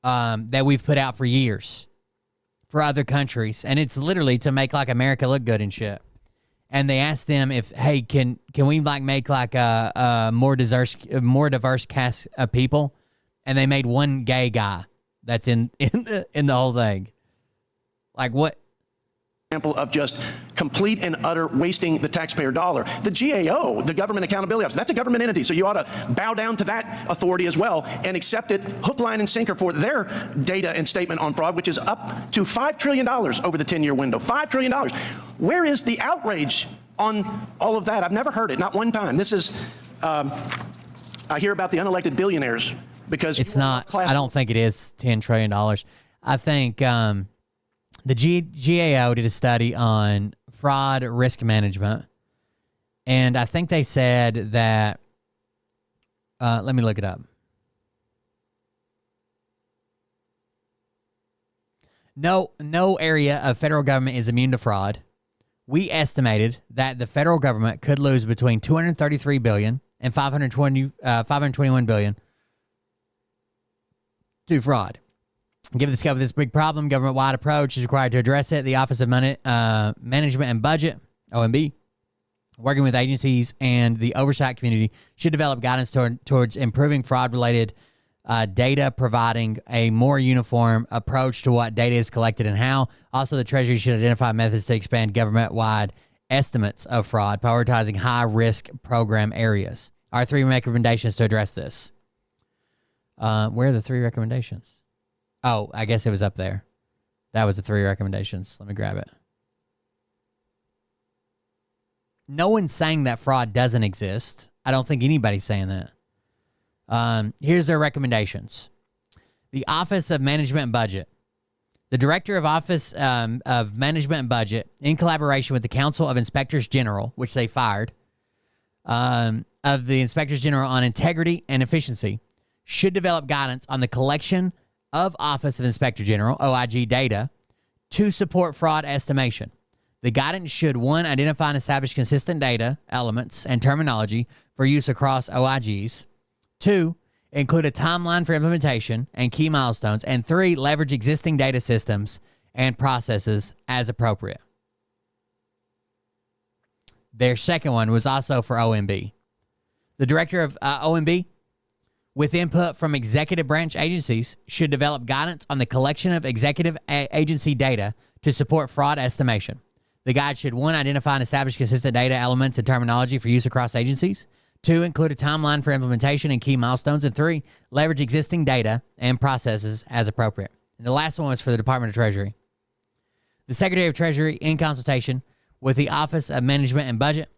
that we've put out for years for other countries, and it's literally to make like America look good and shit. And they asked them if, hey, can we like make like a more diverse cast of people? And they made one gay guy that's in the whole thing. Like, what? Example of just complete and utter wasting the taxpayer dollar. The GAO, the Government Accountability Office, that's a government entity, so you ought to bow down to that authority as well and accept it hook, line, and sinker for their data and statement on fraud, which is up to $5 trillion over the 10-year window. $5 trillion. Where is the outrage on all of that? I've never heard it, not one time. This is, I hear about the unelected billionaires because it's not, I don't think it is $10 trillion. I think, the GAO did a study on fraud risk management, and I think they said that, let me look it up. No area of federal government is immune to fraud. We estimated that the federal government could lose between $233 billion and $521 billion to fraud. Given the scope of this big problem, government-wide approach is required to address it. The Office of Management and Budget, OMB, working with agencies and the oversight community, should develop guidance towards improving fraud-related data, providing a more uniform approach to what data is collected and how. Also, the Treasury should identify methods to expand government-wide estimates of fraud, prioritizing high-risk program areas. Our 3 recommendations to address this. Where are the 3 recommendations? Oh, I guess it was up there. That was the 3 recommendations. Let me grab it. No one's saying that fraud doesn't exist. I don't think anybody's saying that. Here's their recommendations. The Office of Management and Budget. The Director of Office of Management and Budget, in collaboration with the Council of Inspectors General, which they fired, of the Inspectors General on integrity and efficiency, should develop guidance on the collection of Office of Inspector General, OIG, data to support fraud estimation. The guidance should, 1, identify and establish consistent data, elements, and terminology for use across OIGs. 2, include a timeline for implementation and key milestones. And 3, leverage existing data systems and processes as appropriate. Their second one was also for OMB. The Director of OMB, with input from executive branch agencies, should develop guidance on the collection of executive agency data to support fraud estimation. The guide should, 1, identify and establish consistent data, elements, and terminology for use across agencies. 2, include a timeline for implementation and key milestones. And 3, leverage existing data and processes as appropriate. And the last one was for the Department of Treasury. The Secretary of Treasury, in consultation with the Office of Management and Budget,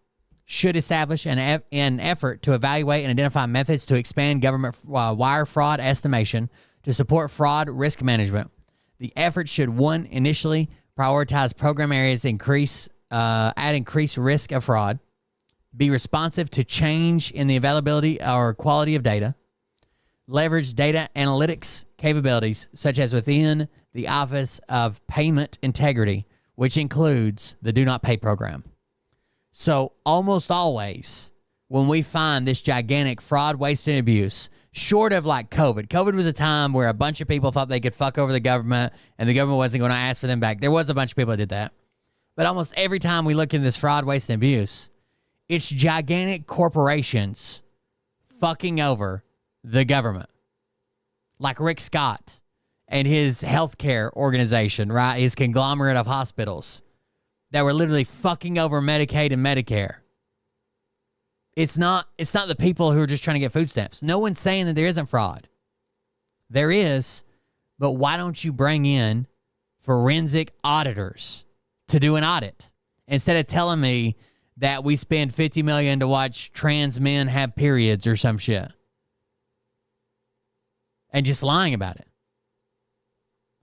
should establish an effort to evaluate and identify methods to expand government wire fraud estimation to support fraud risk management. The effort should, 1, initially prioritize program areas at increased risk of fraud, be responsive to change in the availability or quality of data, leverage data analytics capabilities such as within the Office of Payment Integrity, which includes the Do Not Pay program. So almost always when we find this gigantic fraud, waste, and abuse, short of like COVID was a time where a bunch of people thought they could fuck over the government and the government wasn't going to ask for them back. There was a bunch of people that did that. But almost every time we look into this fraud, waste, and abuse, it's gigantic corporations fucking over the government. Like Rick Scott and his healthcare organization, right? His conglomerate of hospitals that were literally fucking over Medicaid and Medicare. It's not the people who are just trying to get food stamps. No one's saying that there isn't fraud. There is, but why don't you bring in forensic auditors to do an audit instead of telling me that we spend $50 million to watch trans men have periods or some shit and just lying about it?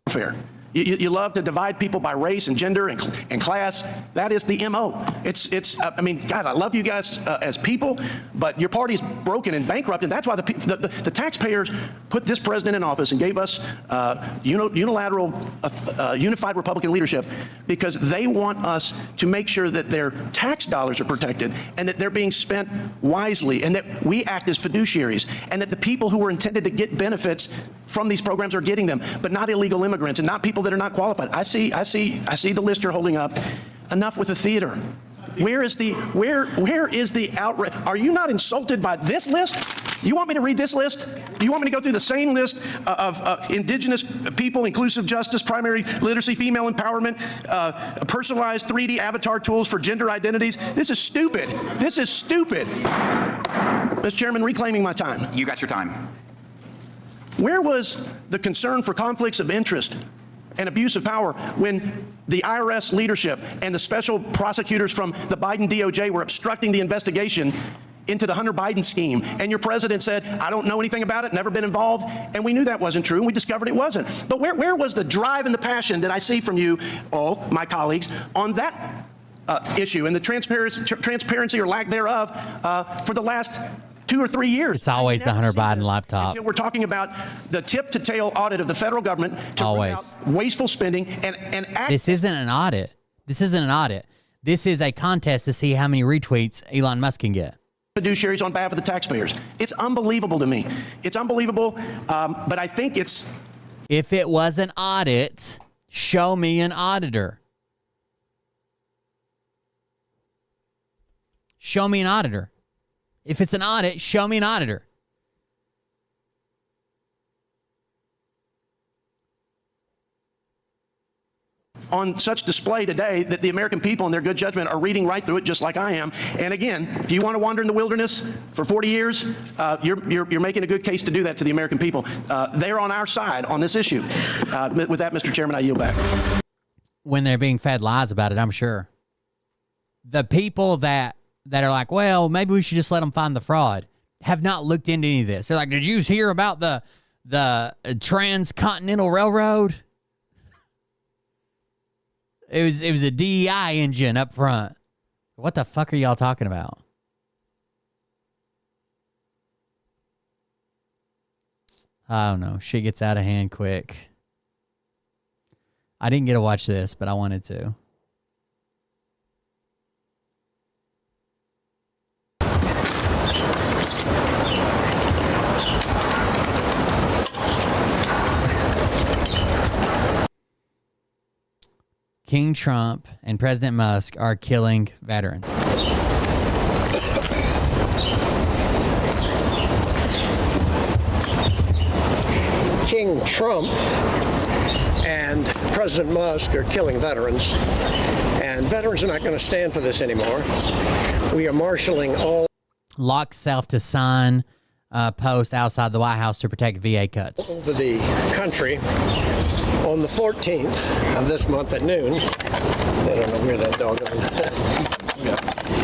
Fair. You love to divide people by race and gender and class. That is the MO. I mean, God, I love you guys as people, but your party's broken and bankrupt, and that's why the taxpayers put this president in office and gave us unilateral, unified Republican leadership, because they want us to make sure that their tax dollars are protected and that they're being spent wisely and that we act as fiduciaries and that the people who were intended to get benefits from these programs are getting them, but not illegal immigrants and not people that are not qualified. I see the list you're holding up. Enough with the theater. Where is the outrage? Are you not insulted by this list? You want me to read this list? Do you want me to go through the same list of indigenous people, inclusive justice, primary literacy, female empowerment, personalized 3D avatar tools for gender identities? This is stupid. This is stupid. Mr. Chairman, reclaiming my time. You got your time. Where was the concern for conflicts of interest and abuse of power when the IRS leadership and the special prosecutors from the Biden DOJ were obstructing the investigation into the Hunter Biden scheme? And your president said, I don't know anything about it, never been involved. And we knew that wasn't true, and we discovered it wasn't. But where was the drive and the passion that I see from you, all my colleagues, on that issue and the transparency or lack thereof for the last 2 or 3 years. It's always the Hunter Biden laptop. We're talking about the tip-to-tail audit of the federal government to root out wasteful spending and This isn't an audit. This isn't an audit. This is a contest to see how many retweets Elon Musk can get. Fiduciaries on behalf of the taxpayers. It's unbelievable to me. It's unbelievable, but I think it's... If it was an audit, show me an auditor. Show me an auditor. If it's an audit, show me an auditor. On such display today that the American people in their good judgment are reading right through it just like I am. And again, if you want to wander in the wilderness for 40 years, you're making a good case to do that to the American people. They're on our side on this issue. With that, Mr. Chairman, I yield back. When they're being fed lies about it, I'm sure. The people that are like, well, maybe we should just let them find the fraud, have not looked into any of this. They're like, did you hear about the Transcontinental Railroad? It was a DEI engine up front. What the fuck are y'all talking about? I don't know. Shit gets out of hand quick. I didn't get to watch this, but I wanted to. King Trump and President Musk are killing veterans. King Trump and President Musk are killing veterans, and veterans are not going to stand for this anymore. We are marshaling all... Lock self to sign post outside the White House to protect VA cuts. over the country on the 14th of this month at noon. I don't know where that doggone...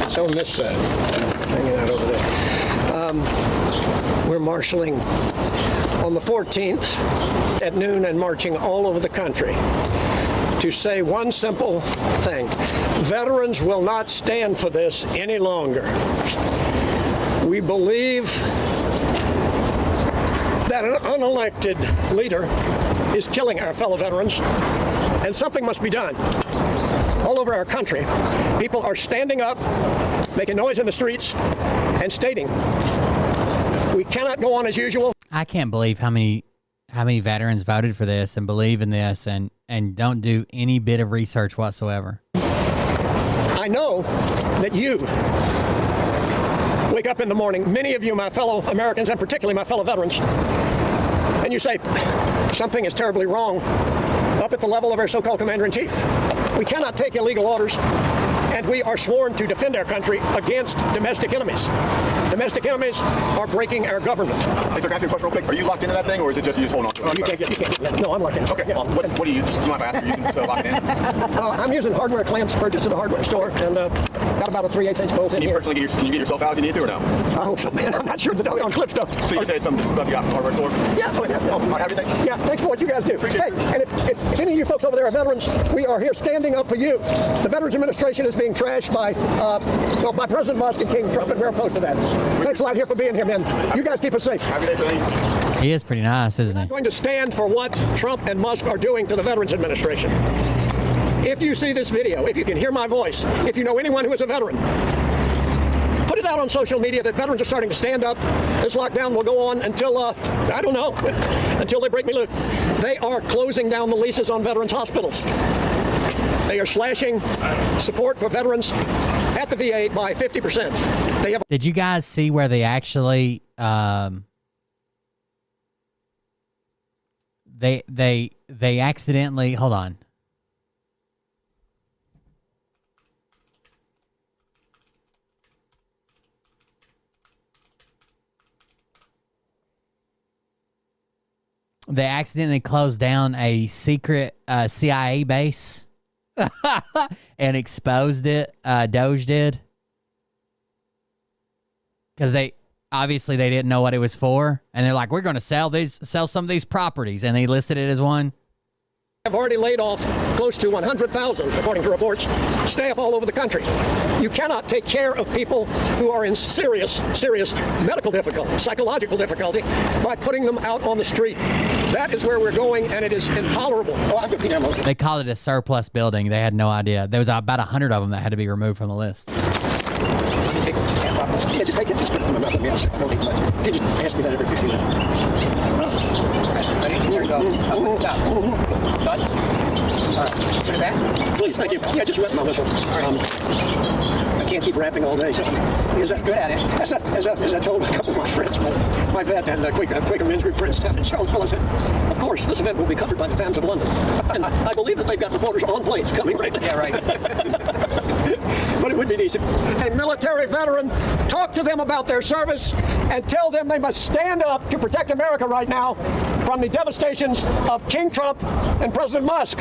It's on this side, hanging out over there. We're marshaling on the 14th at noon and marching all over the country to say one simple thing. Veterans will not stand for this any longer. We believe that an unelected leader is killing our fellow veterans, and something must be done. All over our country, people are standing up, making noise in the streets, and stating, we cannot go on as usual. I can't believe how many veterans voted for this and believe in this and don't do any bit of research whatsoever. I know that you wake up in the morning, many of you, my fellow Americans, and particularly my fellow veterans, and you say, something is terribly wrong up at the level of our so-called commander-in-chief. We cannot take illegal orders, and we are sworn to defend our country against domestic enemies. Domestic enemies are breaking our government. Hey, sir, can I ask you a question real quick? Are you locked into that thing, or is it just you just holding on to it? No, you can't get that. No, I'm locked in. Okay, well, what do you, just mind if I ask you, to lock it in? I'm using hardware clamps purchased at a hardware store, and got about a 3/8-inch bolt in here. Can you get yourself out if you need to, or no? I hope so, man. I'm not sure the doggone clip stuff. So you're saying some stuff you got from the hardware store? Yeah. Oh, everything? Yeah, thanks for what you guys do. Hey, and if any of you folks over there are veterans, we are here standing up for you. The Veterans Administration is being trashed by President Musk and King Trump, and we're opposed to that. Thanks a lot here for being here, man. You guys keep us safe. He is pretty nice, isn't he? I'm going to stand for what Trump and Musk are doing to the Veterans Administration. If you see this video, if you can hear my voice, if you know anyone who is a veteran, put it out on social media that veterans are starting to stand up. This lockdown will go on until, I don't know, until they break me loose. They are closing down the leases on veterans hospitals. They are slashing support for veterans at the VA by 50%. Did you guys see where they actually they accidentally, hold on. They accidentally closed down a secret CIA base and exposed it. Doge did. Because they didn't know what it was for. And they're like, we're going to sell some of these properties. And they listed it as one. have already laid off close to 100,000, according to reports, staff all over the country. You cannot take care of people who are in serious medical difficulty, psychological difficulty, by putting them out on the street. That is where we're going, and it is intolerable. Oh, I'm going to They called it a surplus building. They had no idea. There was about 100 of them that had to be removed from the list. Yeah, just take it. Just put it in my mouth. I don't need much. You just ask me that every 15 minutes. Ready? Here it goes. Stop. Done? All right. Put it back. Please, thank you. Yeah, just wet my whistle. I can't keep rapping all day. So, is that good at it? As I told a couple of my friends, my vet and Quaker Men's Group friends down in Charlottesville, I said, of course, this event will be covered by the Times of London. And I believe that they've got reporters on planes coming right now. Yeah, right. But it would be decent. A military veteran, talk to them about their service and tell them they must stand up to protect America right now from the devastations of King Trump and President Musk.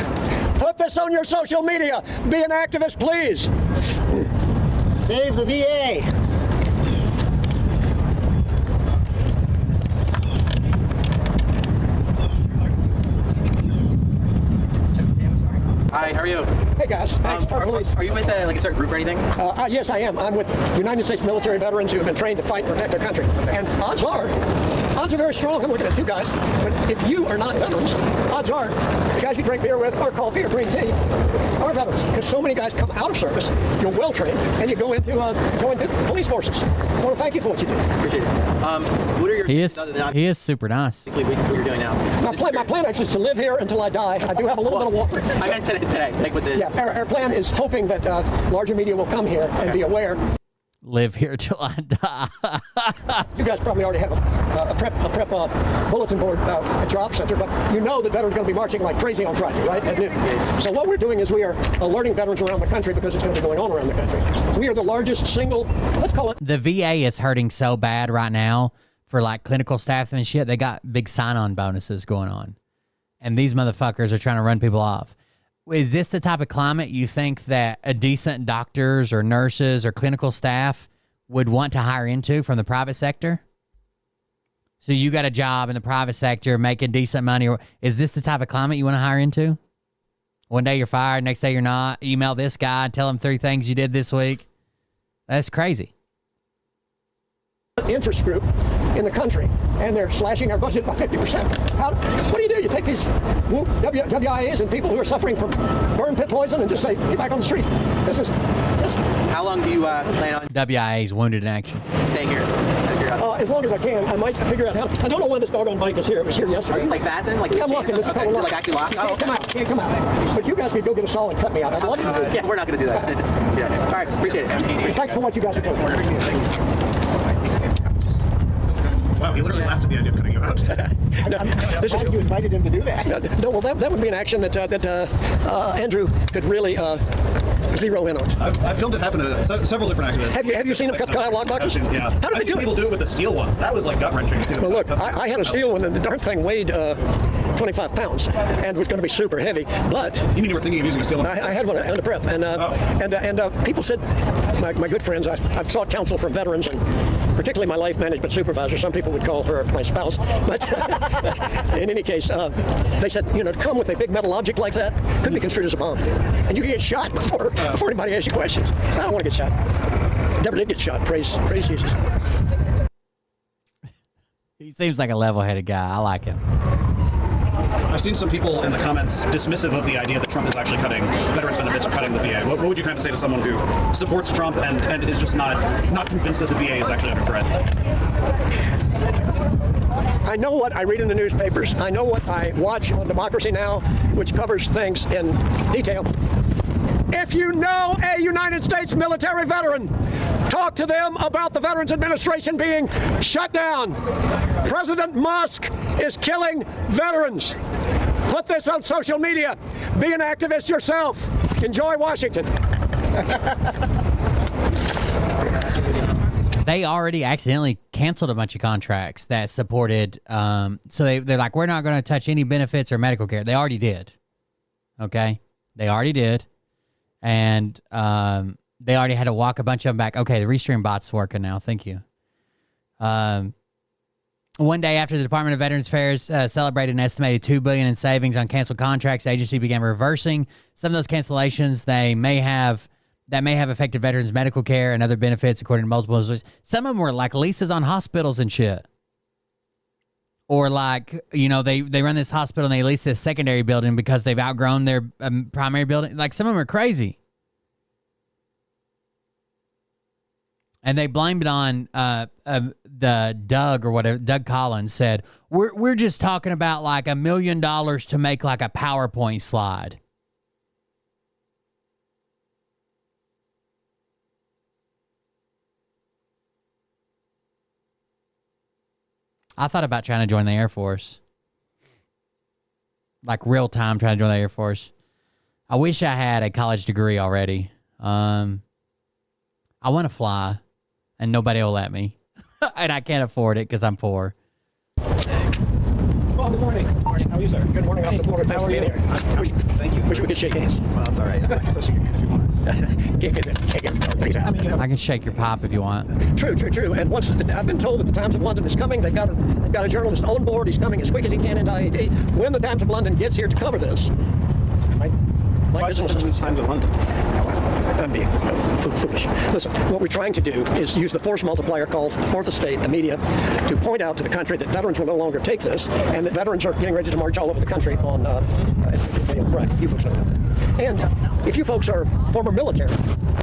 Put this on your social media. Be an activist, please. Save the VA. Hi, how are you? Hey guys, thanks. Are you with like a certain group or anything? Yes, I am. I'm with United States military veterans who have been trained to fight and protect their country. And odds are very strong. I'm looking at two guys. But if you are not veterans, odds are the guys you drink beer with or coffee or green tea are veterans. Because so many guys come out of service, you're well trained, and you go into police forces. I want to thank you for what you do. Appreciate it. What are your He is super nice. What you're doing now? My plan actually is to live here until I die. I do have a little bit of water. I meant today. Like with the our plan is hoping that larger media will come here and be aware. Live here till I die. You guys probably already have a prep bulletin board at your op center, but you know that veterans are going to be marching like crazy on Friday, right? At noon. So what we're doing is we are alerting veterans around the country because it's going to be going on around the country. We are the largest single, let's call it. The VA is hurting so bad right now for like clinical staff and shit. They got big sign-on bonuses going on. And these motherfuckers are trying to run people off. Is this the type of climate you think that a decent doctors or nurses or clinical staff would want to hire into from the private sector? So you got a job in the private sector making decent money. Is this the type of climate you want to hire into? One day you're fired, next day you're not. Email this guy, tell him 3 things you did this week. That's crazy. Interest group in the country, and they're slashing our budget by 50%. What do? You take these WIAs and people who are suffering from burn pit poison and just say, get back on the street. This is just... How long do you plan on... WIAs, wounded in action. Staying here? As long as I can. I might figure out how... I don't know when this doggone bike is here. It was here yesterday. Are you like fastened? Like I'm locking this. Okay. Like actually locked? Oh, okay. Can't come out. But you guys could go get a saw and cut me out. I'd love to do that. Yeah, we're not going to do that. Yeah. All right, appreciate it. Thanks for what you guys are doing. Wow, he literally laughed at the idea of cutting you out. This is you invited him to do that. No, well, that would be an action that Andrew could really zero in on. I've filmed it happen to several different activists. Have you seen him cut out lock boxes? Yeah. How did they do it? People do it with the steel ones. That was like gut wrenching. Well, look, I had a steel one, and the darn thing weighed 25 pounds and was going to be super heavy. But you mean you were thinking of using a steel one? I had one under prep, and people said, my good friends, I've sought counsel from veterans and particularly my life management supervisor. Some people would call her my spouse, but in any case, they said, to come with a big metal object like that could be construed as a bomb, and you can get shot before anybody asks you questions. I don't want to get shot. Never did get shot. Praise Jesus. He seems like a level-headed guy. I like him. I've seen some people in the comments dismissive of the idea that Trump is actually cutting veterans benefits or cutting the VA. What would you kind of say to someone who supports Trump and is just not convinced that the VA is actually under threat? I know what I read in the newspapers. I know what I watch on Democracy Now!, which covers things in detail. If you know a United States military veteran, talk to them about the Veterans Administration being shut down. President Musk is killing veterans. Put this on social media. Be an activist yourself. Enjoy Washington. They already accidentally canceled a bunch of contracts that supported, so they're like, we're not going to touch any benefits or medical care. They already did. Okay? They already did. And they already had to walk a bunch of them back. Okay, the Restream bot's working now. Thank you. One day after the Department of Veterans Affairs celebrated an estimated $2 billion in savings on canceled contracts, the agency began reversing some of those cancellations. That may have affected veterans' medical care and other benefits, according to multiple sources. Some of them were like leases on hospitals and shit. Or like, you know, they run this hospital and they lease this secondary building because they've outgrown their primary building. Like, some of them are crazy. And they blamed it on the Doug Collins said, we're just talking about like $1 million to make like a PowerPoint slide. I thought about trying to join the Air Force. Like real time trying to join the Air Force. I wish I had a college degree already. I want to fly, and nobody will let me. And I can't afford it because I'm poor. Well, good morning. Good morning. How are you, sir? Good morning, Officer Porter. Thanks for being here. Thank you. Wish we could shake hands. Well, that's all right. So shake your hand if you want. I can shake your pop if you want. True. And once I've been told that the Times of London is coming, they've got a journalist on board. He's coming as quick as he can into IAT. When the Times of London gets here to cover this, my business is the Times of London. I'm being foolish. Listen, what we're trying to do is use the force multiplier called the Fourth Estate, the media, to point out to the country that veterans will no longer take this, and that veterans are getting ready to march all over the country on. Right, you folks know about that. And if you folks are former military,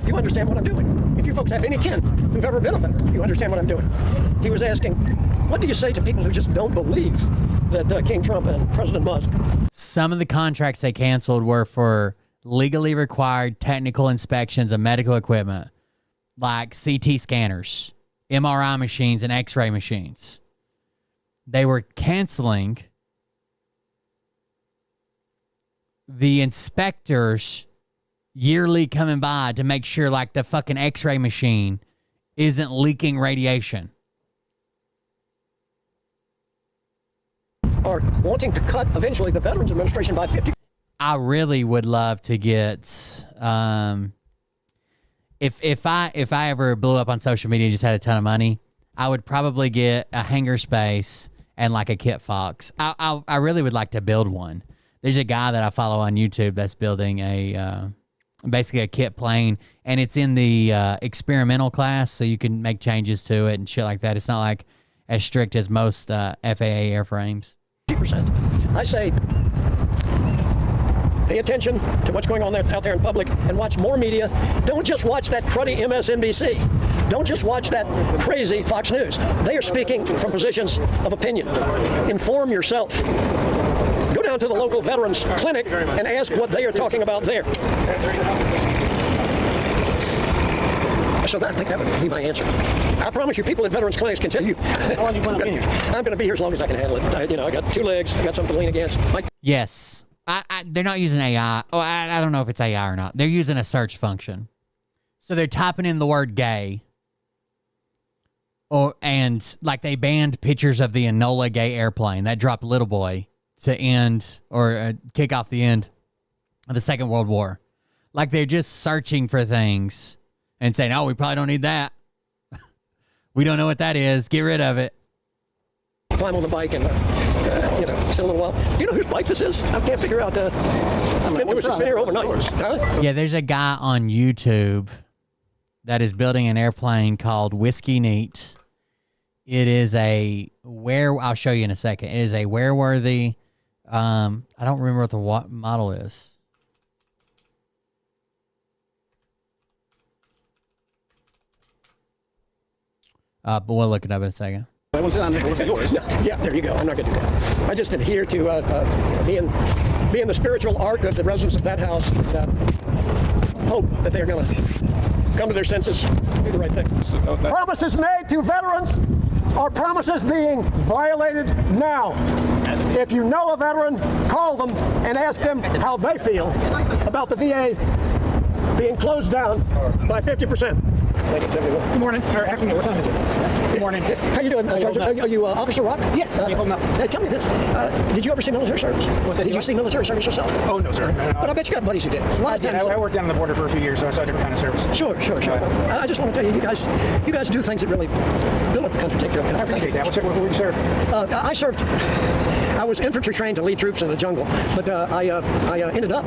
you understand what I'm doing. If you folks have any kin who've ever been a veteran, you understand what I'm doing. He was asking, what do you say to people who just don't believe that King Trump and President Musk? Some of the contracts they canceled were for legally required technical inspections of medical equipment, like CT scanners, MRI machines, and X-ray machines. They were canceling the inspectors yearly coming by to make sure like the fucking X-ray machine isn't leaking radiation. Are wanting to cut eventually the Veterans Administration by 50%. I really would love to get if I ever blew up on social media and just had a ton of money, I would probably get a hangar space and like a Kit Fox. I really would like to build one. There's a guy that I follow on YouTube that's building basically a kit plane, and it's in the experimental class, so you can make changes to it and shit like that. It's not like as strict as most FAA airframes. 50%. I say, pay attention to what's going on out there in public and watch more media. Don't just watch that cruddy MSNBC. Don't just watch that crazy Fox News. They are speaking from positions of opinion. Inform yourself. Go down to the local veterans clinic and ask what they are talking about there. So I think that would be my answer. I promise you, people at veterans clinics can tell you. How long do you plan on being here? I'm going to be here as long as I can handle it. I got 2 legs. I got something to lean against. Yes. They're not using AI. Oh, I don't know if it's AI or not. They're using a search function. So they're typing in the word gay. And like they banned pictures of the Enola Gay airplane that dropped Little Boy to end or kick off the end of the Second World War. Like they're just searching for things and saying, oh, we probably don't need that. We don't know what that is. Get rid of it. Climb on the bike and, sit a little while. Do you know whose bike this is? I can't figure out. It was been here overnight. Yeah, there's a guy on YouTube that is building an airplane called Whiskey Neat. It is I'll show you in a second. It is a wear-worthy, I don't remember what the model is. But we'll look it up in a second. I was on yours. Yeah, there you go. I'm not going to do that. I just adhere to be in the spiritual arc of the residents of that house. Hope that they're going to come to their senses, do the right thing. Promises made to veterans are promises being violated now. If you know a veteran, call them and ask them how they feel about the VA being closed down by 50%. Good morning, or afternoon. What time is it? Good morning. How you doing, Sergeant? Are you Officer Rock? Yes. Tell me this. Did you ever see military service? Did you see military service yourself? Oh, no, sir. But I bet you got buddies who did. I worked down on the border for a few years, so I saw different kind of service. Sure. I just want to tell you, you guys do things that really build up the country, take care of the country. I appreciate that. What did you serve? I was infantry trained to lead troops in the jungle, but I ended up.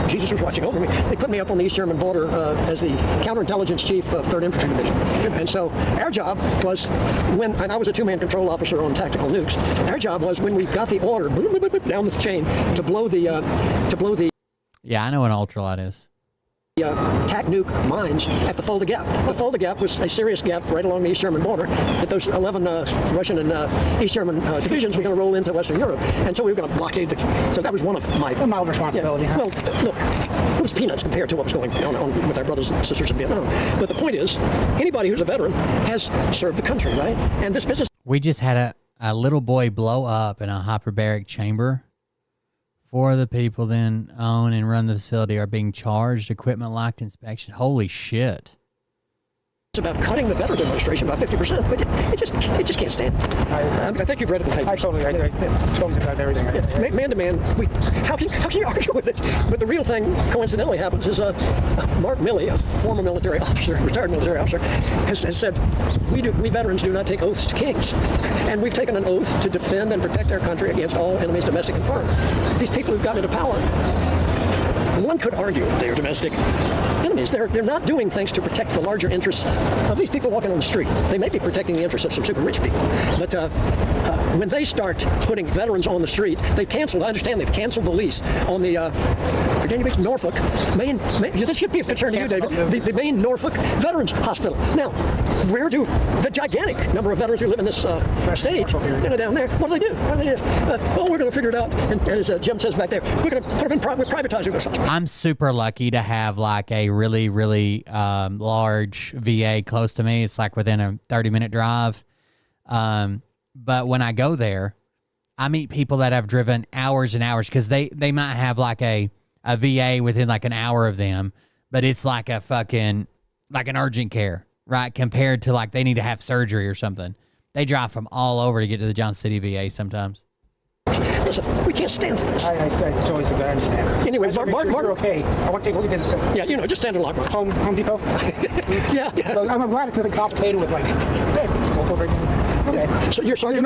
Jesus was watching over me. They put me up on the East German border as the counterintelligence chief of 3rd Infantry Division. And so our job was and I was a two-man control officer on tactical nukes. Our job was when we got the order down this chain to blow the. Yeah, I know what an ultralight is. TAC nuke mines at the Fulda Gap. The Fulda Gap was a serious gap right along the East German border that those 11 Russian and East German divisions were going to roll into Western Europe. And so we were going to blockade so that was one of my... A mild responsibility, huh? Well, look, it was peanuts compared to what was going on with our brothers and sisters in Vietnam. But the point is, anybody who's a veteran has served the country, right? And this business... We just had a little boy blow up in a hyperbaric chamber. 4 of the people then own and run the facility are being charged equipment locked inspection. Holy shit. It's about cutting the Veterans Administration by 50%, but it just can't stand. I think you've read it in the papers. I totally about everything. Man to man, how can you argue with it? But the real thing, coincidentally, happens is Mark Milley, a former military officer, retired military officer, has said we veterans do not take oaths to kings, and we've taken an oath to defend and protect our country against all enemies, domestic and foreign. These people who've gotten into power. One could argue they are domestic enemies. They're not doing things to protect the larger interests of these people walking on the street. They may be protecting the interests of some super rich people. But when they start putting veterans on the street, I understand they've canceled the lease on the Virginia Beach, Norfolk, Maine, this should be of concern to you, David, the Maine Norfolk Veterans Hospital. Now, where do the gigantic number of veterans who live in this state, down there, what do they do? We're going to figure it out. And as Jim says back there, we're going to put them in we're privatizing those hospitals. I'm super lucky to have like a really, really large VA close to me. It's like within a 30-minute drive. But when I go there, I meet people that have driven hours and hours because they might have like a VA within like an hour of them, but it's like a fucking, like an urgent care, right? Compared to like they need to have surgery or something. They drive from all over to get to the Johnson City VA sometimes. Listen, we can't stand for this. I totally understand. Anyway, Mark, okay. I want to take a look at this. Yeah, just stand in line. Home Depot? yeah. I'm glad it's nothing complicated with like, hey, over here. Okay. So you're Sergeant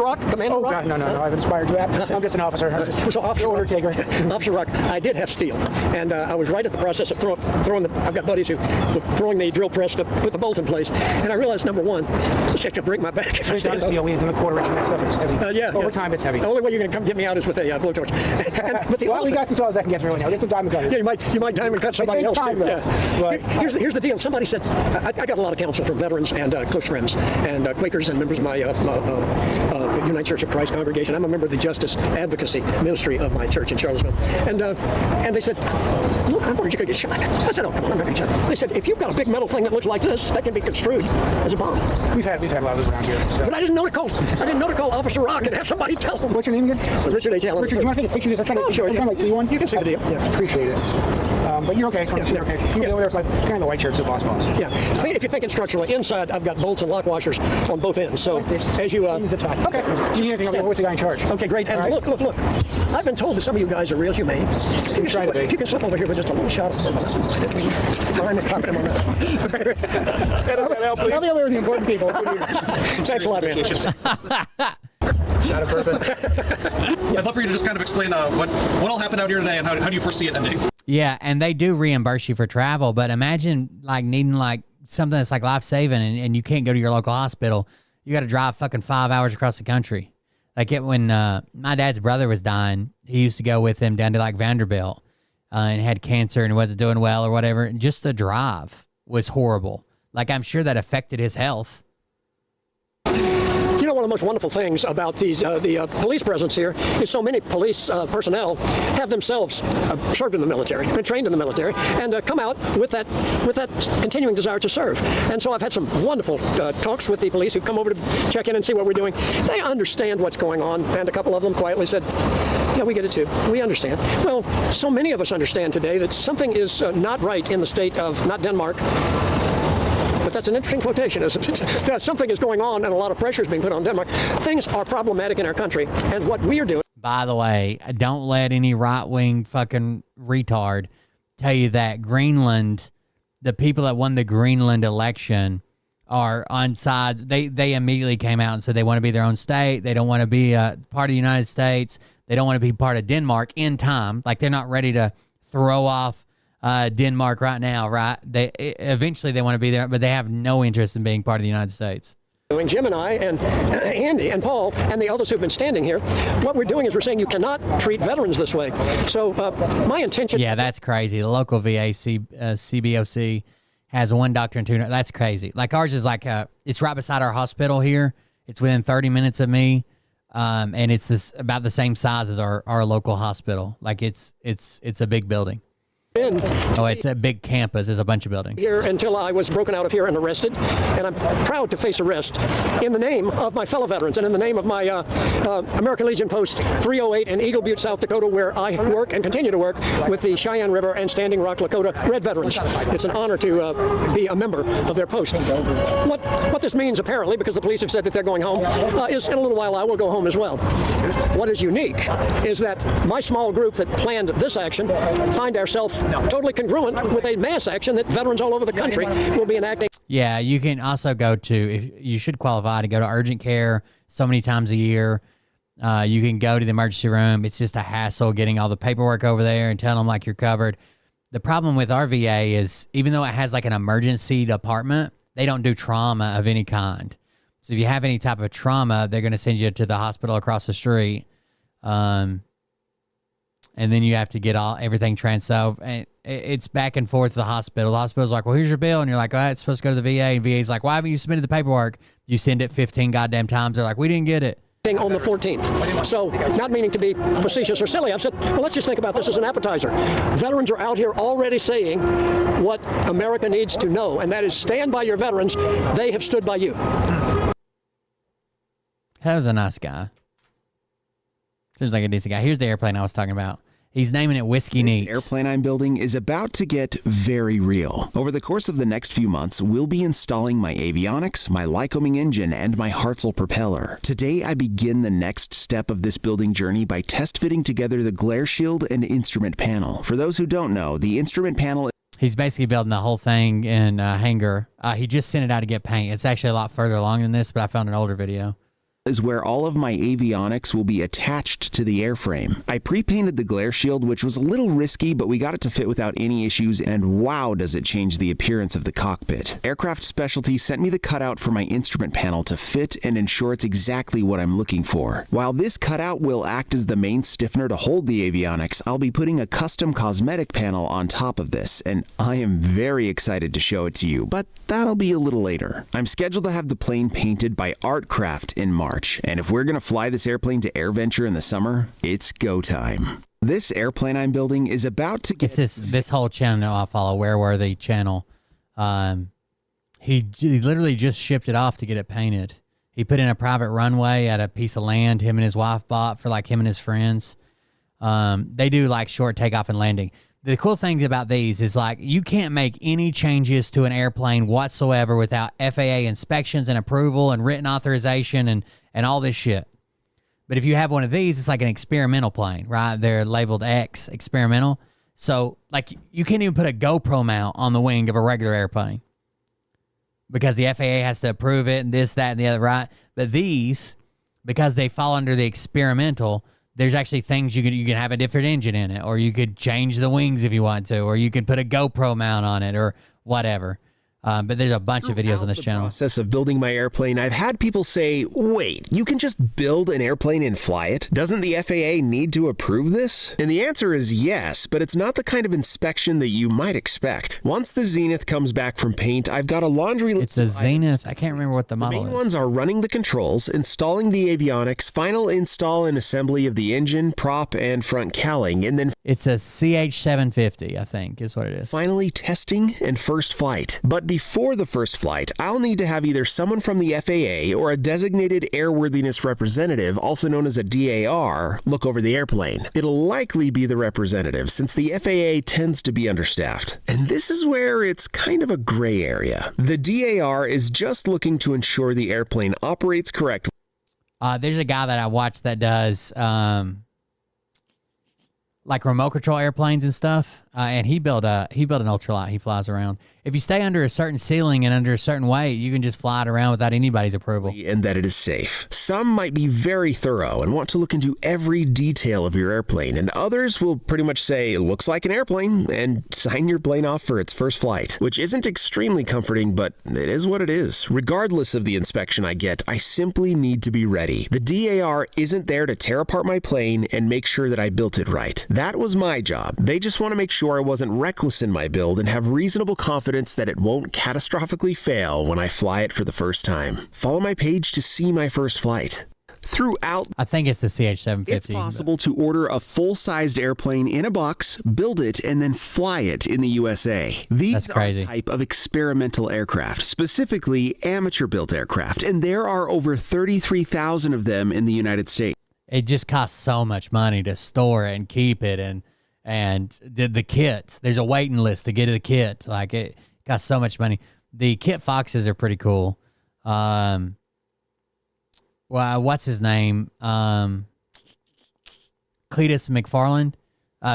Rock, Commander Rock? God, no, I've inspired to that. I'm just an officer. Officer Rock, I did have steel, and I was right at the process of throwing I've got buddies who were throwing the drill press to put the bolt in place, and I realized, number one, this shit could break my back if I stand up. Steel, we need to quarter inch and that stuff is heavy. Over time, it's heavy. The only way you're going to come get me out is with a blowtorch. But we got some saws I can get through now. Get some diamond cutters. Yeah, you might diamond cut somebody else. Here's the deal. Somebody said, I got a lot of counsel from veterans and close friends and Quakers and members of my United Church of Christ congregation. I'm a member of the Justice Advocacy Ministry of my church in Charlottesville. And they said, look, I'm worried you're going to get shot. I said, oh, come on, I'm not going to get shot. They said, if you've got a big metal thing that looks like this, that can be construed as a bomb. We've had a lot of those around here. So. But I didn't know to call Officer Rock and have somebody tell him. What's your name again? Richard H. Allen. Richard, you want to take a picture of this? I'm trying to see one. You can see the deal. Yeah, appreciate it. But you're okay. You're okay. You're over there, like kind of the white shirt's the boss. Yeah. If you're thinking structurally, inside I've got bolts and lock washers on both ends. So as you okay. Do you need anything? What's the guy in charge? Okay, great. And look. I've been told that some of you guys are real humane. If you can slip over here with just a little shot of behind the carpet, I'm on that. Help me over with the important people. Thanks a lot, man. Shot of bourbon. I'd love for you to just kind of explain what all happened out here today and how do you foresee it ending? Yeah, and they do reimburse you for travel, but imagine like needing like something that's like life-saving and you can't go to your local hospital. You got to drive fucking 5 hours across the country. Like when my dad's brother was dying, he used to go with him down to like Vanderbilt and had cancer and wasn't doing well or whatever. And just the drive was horrible. Like I'm sure that affected his health. You know one of the most wonderful things about the police presence here is so many police personnel have themselves served in the military, been trained in the military, and come out with that continuing desire to serve. And so I've had some wonderful talks with the police who've come over to check in and see what we're doing. They understand what's going on, and a couple of them quietly said, yeah, we get it too. We understand. Well, so many of us understand today that something is not right in the state of, not Denmark, but that's an interesting quotation, isn't it? Something is going on and a lot of pressure is being put on Denmark. Things are problematic in our country, and what we are doing... By the way, don't let any right-wing fucking retard tell you that Greenland, the people that won the Greenland election are on sides. They immediately came out and said they want to be their own state. They don't want to be a part of the United States. They don't want to be part of Denmark in time. Like, they're not ready to throw off Denmark right now, right? Eventually they want to be there, but they have no interest in being part of the United States. Jim and I and Andy and Paul and the others who've been standing here, what we're doing is we're saying you cannot treat veterans this way. So my intention... Yeah, that's crazy. The local VA CBOC has one doctor and two... That's crazy. Like, ours is like, it's right beside our hospital here. It's within 30 minutes of me. And it's about the same size as our local hospital. Like, it's a big building. It's a big campus. There's a bunch of buildings. Here until I was broken out of here and arrested, and I'm proud to face arrest in the name of my fellow veterans and in the name of my American Legion Post 308 in Eagle Butte, South Dakota, where I work and continue to work with the Cheyenne River and Standing Rock Lakota Red Veterans. It's an honor to be a member of their post. What this means, apparently, because the police have said that they're going home, is in a little while I will go home as well. What is unique is that my small group that planned this action find ourselves totally congruent with a mass action that veterans all over the country will be enacting. Yeah, you can also go to, if you should qualify to go to urgent care so many times a year. You can go to the emergency room. It's just a hassle getting all the paperwork over there and telling them like you're covered. The problem with our VA is, even though it has like an emergency department, they don't do trauma of any kind. So if you have any type of trauma, they're going to send you to the hospital across the street. And then you have to get everything transferred. And it's back and forth to the hospital. The hospital's like, well, here's your bill. And you're like, oh, it's supposed to go to the VA. And VA's like, why haven't you submitted the paperwork? You send it 15 goddamn times. They're like, we didn't get it. On the 14th. So, not meaning to be facetious or silly, I've said, well, let's just think about this as an appetizer. Veterans are out here already saying what America needs to know, and that is stand by your veterans. They have stood by you. That was a nice guy. Seems like a decent guy. Here's the airplane I was talking about. He's naming it Whiskey Neats. This airplane I'm building is about to get very real. Over the course of the next few months, we'll be installing my avionics, my Lycoming engine, and my Hartzell propeller. Today, I begin the next step of this building journey by test fitting together the glare shield and instrument panel. For those who don't know, the instrument panel... He's basically building the whole thing in a hangar. He just sent it out to get paint. It's actually a lot further along than this, but I found an older video. Is where all of my avionics will be attached to the airframe. I pre-painted the glare shield, which was a little risky, but we got it to fit without any issues, and wow, does it change the appearance of the cockpit. Aircraft Specialty sent me the cutout for my instrument panel to fit and ensure it's exactly what I'm looking for. While this cutout will act as the main stiffener to hold the avionics, I'll be putting a custom cosmetic panel on top of this, and I am very excited to show it to you, but that'll be a little later. I'm scheduled to have the plane painted by Artcraft in March. And if we're going to fly this airplane to AirVenture in the summer, it's go time. This airplane I'm building is about to get... It's this whole channel I follow, Where Were They channel. He literally just shipped it off to get it painted. He put in a private runway at a piece of land him and his wife bought for like him and his friends. They do like short takeoff and landing. The cool thing about these is like you can't make any changes to an airplane whatsoever without FAA inspections and approval and written authorization and all this shit. But if you have one of these, it's like an experimental plane, right? They're labeled X, experimental. So like you can't even put a GoPro mount on the wing of a regular airplane because the FAA has to approve it and this, that, and the other, right? But these, because they fall under the experimental, there's actually things you can have a different engine in it, or you could change the wings if you want to, or you could put a GoPro mount on it or whatever. But there's a bunch of videos on this channel. Process of building my airplane, I've had people say, wait, you can just build an airplane and fly it? Doesn't the FAA need to approve this? And the answer is yes, but it's not the kind of inspection that you might expect. Once the Zenith comes back from paint, I've got a laundry list. It's a Zenith. I can't remember what the model is. The main ones are running the controls, installing the avionics, final install and assembly of the engine, prop, and front cowling, and then it's a CH-750, I think, is what it is. Finally, testing and first flight. But before the first flight, I'll need to have either someone from the FAA or a designated airworthiness representative, also known as a DAR, look over the airplane. It'll likely be the representative, since the FAA tends to be understaffed. And this is where it's kind of a gray area. The DAR is just looking to ensure the airplane operates correctly. There's a guy that I watch that does like remote control airplanes and stuff, and he built an ultralight. He flies around. If you stay under a certain ceiling and under a certain weight, you can just fly it around without anybody's approval. And that it is safe. Some might be very thorough and want to look into every detail of your airplane, and others will pretty much say, it looks like an airplane, and sign your plane off for its first flight, which isn't extremely comforting, but it is what it is. Regardless of the inspection I get, I simply need to be ready. The DAR isn't there to tear apart my plane and make sure that I built it right. That was my job. They just want to make sure I wasn't reckless in my build and have reasonable confidence that it won't catastrophically fail when I fly it for the first time. Follow my page to see my first flight. Throughout, I think it's the CH-750. It's possible to order a full-sized airplane in a box, build it, and then fly it in the USA. These are a type of experimental aircraft, specifically amateur-built aircraft, and there are over 33,000 of them in the United States. It just costs so much money to store it and keep it, and the kits. There's a waiting list to get the kit. Like, it costs so much money. The kit foxes are pretty cool. Well, what's his name? Cletus McFarland,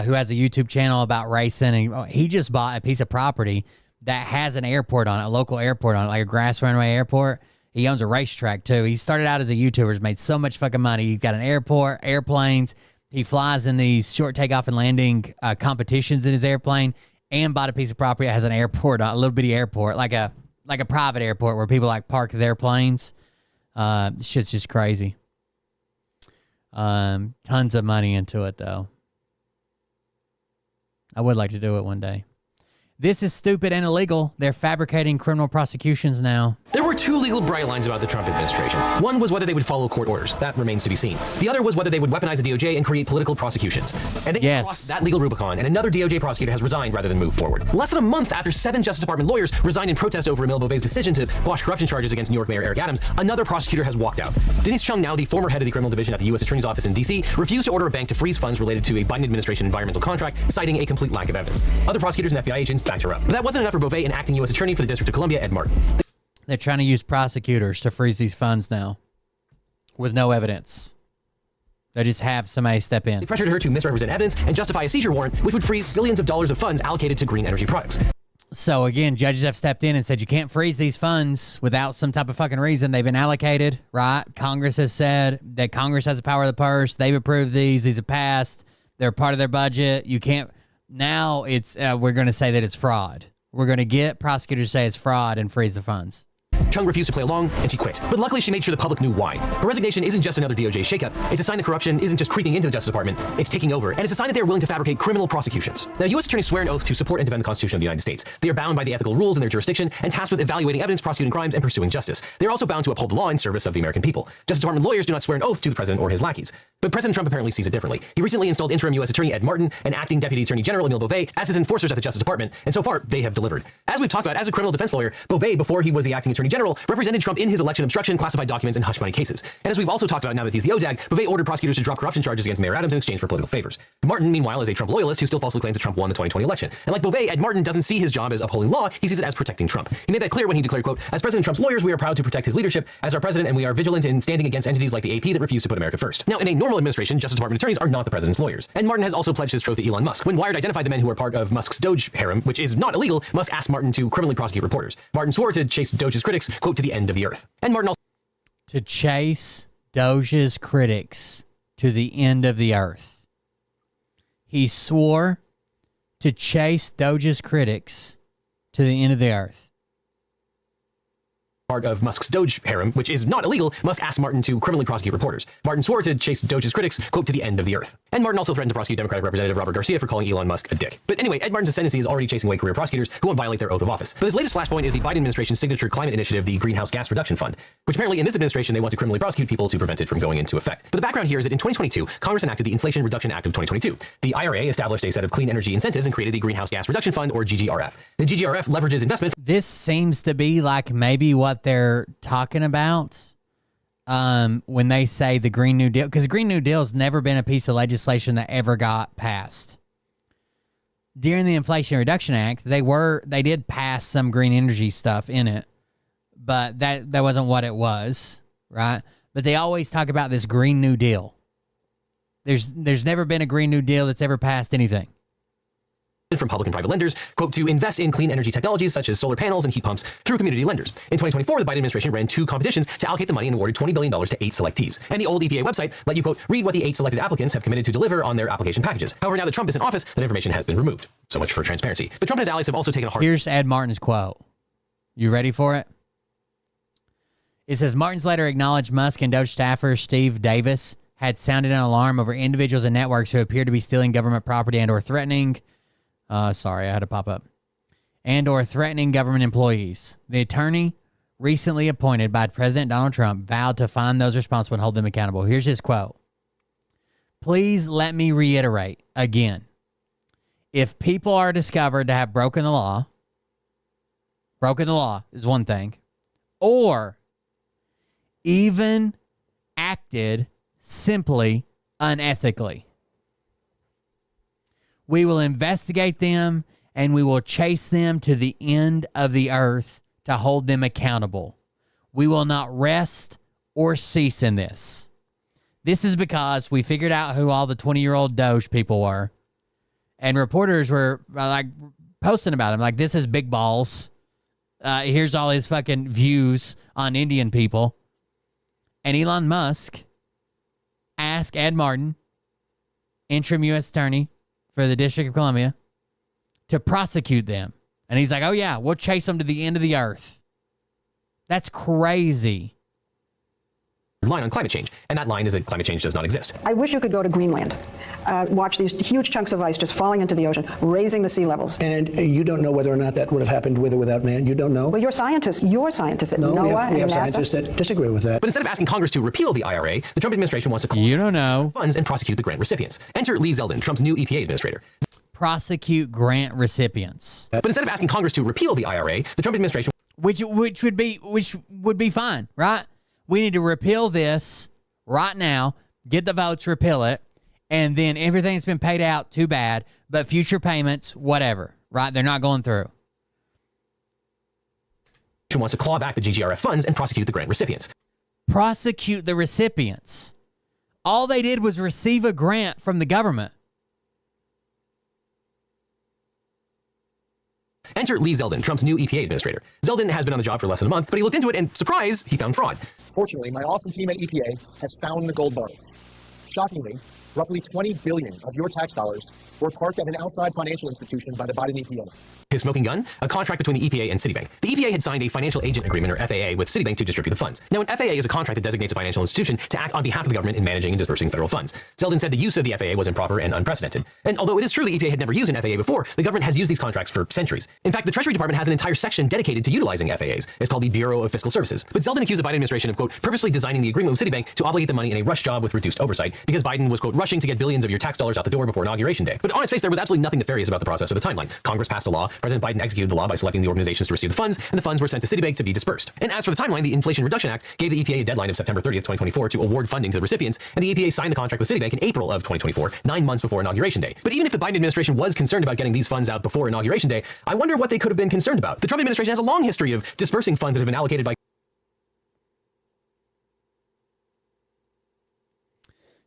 who has a YouTube channel about racing, and he just bought a piece of property that has an airport on it, a local airport on it, like a grass runway airport. He owns a racetrack too. He started out as a YouTuber, he's made so much fucking money. He's got an airport, airplanes. He flies in these short takeoff and landing competitions in his airplane, and bought a piece of property that has an airport, a little bitty airport, like a private airport where people like park their planes. Shit's just crazy. Tons of money into it though. I would like to do it one day. This is stupid and illegal. They're fabricating criminal prosecutions now. There were two legal bright lines about the Trump administration. One was whether they would follow court orders. That remains to be seen. The other was whether they would weaponize the DOJ and create political prosecutions. And they crossed that legal Rubicon, and another DOJ prosecutor has resigned rather than move forward. Less than a month after 7 Justice Department lawyers resigned in protest over Emil Beauvais' decision to quash corruption charges against New York Mayor Eric Adams, another prosecutor has walked out. Denise Chung, now the former head of the criminal division at the U.S. Attorney's Office in D.C., refused to order a bank to freeze funds related to a Biden administration environmental contract, citing a complete lack of evidence. Other prosecutors and FBI agents backed her up. But that wasn't enough for Beauvais and acting U.S. Attorney for the District of Columbia, Ed Martin. They're trying to use prosecutors to freeze these funds now with no evidence. They just have somebody step in. They pressured her to misrepresent evidence and justify a seizure warrant, which would freeze billions of dollars of funds allocated to green energy products. So again, judges have stepped in and said you can't freeze these funds without some type of fucking reason. They've been allocated, right? Congress has said that Congress has the power of the purse. They've approved these. These have passed. They're part of their budget. You can't. Now it's we're going to say that it's fraud. We're going to get prosecutors to say it's fraud and freeze the funds. Chung refused to play along, and she quit. But luckily, she made sure the public knew why. Her resignation isn't just another DOJ shakeup. It's a sign that corruption isn't just creeping into the Justice Department, it's taking over. And it's a sign that they're willing to fabricate criminal prosecutions. Now, U.S. attorneys swear an oath to support and defend the Constitution of the United States. They are bound by the ethical rules in their jurisdiction and tasked with evaluating evidence, prosecuting crimes, and pursuing justice. They are also bound to uphold the law in service of the American people. Justice Department lawyers do not swear an oath to the president or his lackeys. But President Trump apparently sees it differently. He recently installed interim U.S. Attorney Ed Martin and acting Deputy Attorney General Emil Beauvais as his enforcers at the Justice Department, and so far, they have delivered. As we've talked about, as a criminal defense lawyer, Beauvais, before he was the acting Attorney General, represented Trump in his election obstruction, classified documents, and hush money cases. And as we've also talked about now that he's the ODAG, Beauvais ordered prosecutors to drop corruption charges against Mayor Adams in exchange for political favors. Martin, meanwhile, is a Trump loyalist who still falsely claims that Trump won the 2020 election. And like Beauvais, Ed Martin doesn't see his job as upholding law, he sees it as protecting Trump. He made that clear when he declared, quote, "As President Trump's lawyers, we are proud to protect his leadership as our president, and we are vigilant in standing against entities like the AP that refuse to put America first." Now, in a normal administration, Justice Department attorneys are not the president's lawyers. And Martin has also pledged his troth to Elon Musk. When Wired identified the men who are part of Musk's Doge harem, which is not illegal, Musk asked Martin to criminally prosecute reporters. Martin swore to chase Doge's critics, quote, "to the end of the earth." And Martin also to chase Doge's critics to the end of the earth. He swore to chase Doge's critics to the end of the earth. part of Musk's Doge harem, which is not illegal, Musk asked Martin to criminally prosecute reporters. Martin swore to chase Doge's critics, quote, to the end of the earth. And Martin also threatened to prosecute Democratic Representative Robert Garcia for calling Elon Musk a dick. But anyway, Ed Martin's ascendancy is already chasing away career prosecutors who won't violate their oath of office. But his latest flashpoint is the Biden administration's signature climate initiative, the Greenhouse Gas Reduction Fund, which apparently in this administration they want to criminally prosecute people to prevent it from going into effect. But the background here is that in 2022, Congress enacted the Inflation Reduction Act of 2022. The IRA established a set of clean energy incentives and created the Greenhouse Gas Reduction Fund, or GGRF. The GGRF leverages investment. This seems to be like maybe what they're talking about when they say the Green New Deal, because the Green New Deal's never been a piece of legislation that ever got passed. During the Inflation Reduction Act, they did pass some green energy stuff in it, but that wasn't what it was, right? But they always talk about this Green New Deal. There's never been a Green New Deal that's ever passed anything. From public and private lenders, quote, to invest in clean energy technologies such as solar panels and heat pumps through community lenders. In 2024, the Biden administration ran 2 competitions to allocate the money and awarded $20 billion to 8 selectees. And the old EPA website let you, quote, read what the 8 selected applicants have committed to deliver on their application packages. However, now that Trump is in office, that information has been removed. So much for transparency. But Trump and his allies have also taken a hard... Here's Ed Martin's quote. You ready for it? It says, Martin's letter acknowledged Musk and Doge staffer Steve Davis had sounded an alarm over individuals and networks who appear to be stealing government property and or threatening... sorry, I had to pop up. And or threatening government employees. The attorney recently appointed by President Donald Trump vowed to find those responsible and hold them accountable. Here's his quote. Please let me reiterate again. If people are discovered to have broken the law is one thing, or even acted simply unethically, we will investigate them and we will chase them to the end of the earth to hold them accountable. We will not rest or cease in this. This is because we figured out who all the 20-year-old Doge people were. And reporters were like posting about him. Like, this is big balls. Here's all his fucking views on Indian people. And Elon Musk asked Ed Martin, interim U.S. attorney for the District of Columbia, to prosecute them. And he's like, oh yeah, we'll chase them to the end of the earth. That's crazy. Line on climate change, and that line is that climate change does not exist. I wish you could go to Greenland, watch these huge chunks of ice just falling into the ocean, raising the sea levels. And you don't know whether or not that would have happened with or without man. You don't know. Well, you're scientists at NOAA we have and NASA. scientists that disagree with that. But instead of asking Congress to repeal the IRA, the Trump administration wants to funds and prosecute the grant recipients. Enter Lee Zeldin, Trump's new EPA administrator. Prosecute grant recipients. But instead of asking Congress to repeal the IRA, the Trump administration, which would be fine, right? We need to repeal this right now, get the votes, repeal it, and then everything that's been paid out, too bad, but future payments, whatever, right? They're not going through. wants to claw back the GGRF funds and prosecute the grant recipients. Prosecute the recipients. All they did was receive a grant from the government. Enter Lee Zeldin, Trump's new EPA administrator. Zeldin has been on the job for less than a month, but he looked into it and, surprise, he found fraud. Fortunately, my awesome team at EPA has found the gold bottles. Shockingly, roughly $20 billion of your tax dollars were parked at an outside financial institution by the Biden EPA. His smoking gun? A contract between the EPA and Citibank. The EPA had signed a financial agent agreement, or FAA, with Citibank to distribute the funds. Now, an FAA is a contract that designates a financial institution to act on behalf of the government in managing and dispersing federal funds. Zeldin said the use of the FAA was improper and unprecedented. And although it is true the EPA had never used an FAA before, the government has used these contracts for centuries. In fact, the Treasury Department has an entire section dedicated to utilizing FAAs. It's called the Bureau of Fiscal Services. But Zeldin accused the Biden administration of, quote, purposely designing the agreement with Citibank to obligate the money in a rush job with reduced oversight, because Biden was, quote, rushing to get billions of your tax dollars out the door before Inauguration Day. But on its face, there was absolutely nothing nefarious about the process or the timeline. Congress passed a law, President Biden executed the law by selecting the organizations to receive the funds, and the funds were sent to Citibank to be dispersed. And as for the timeline, the Inflation Reduction Act gave the EPA a deadline of September 30th, 2024 to award funding to the recipients, and the EPA signed the contract with Citibank in April of 2024, 9 months before Inauguration Day. But even if the Biden administration was concerned about getting these funds out before Inauguration Day, I wonder what they could have been concerned about. The Trump administration has a long history of dispersing funds that have been allocated by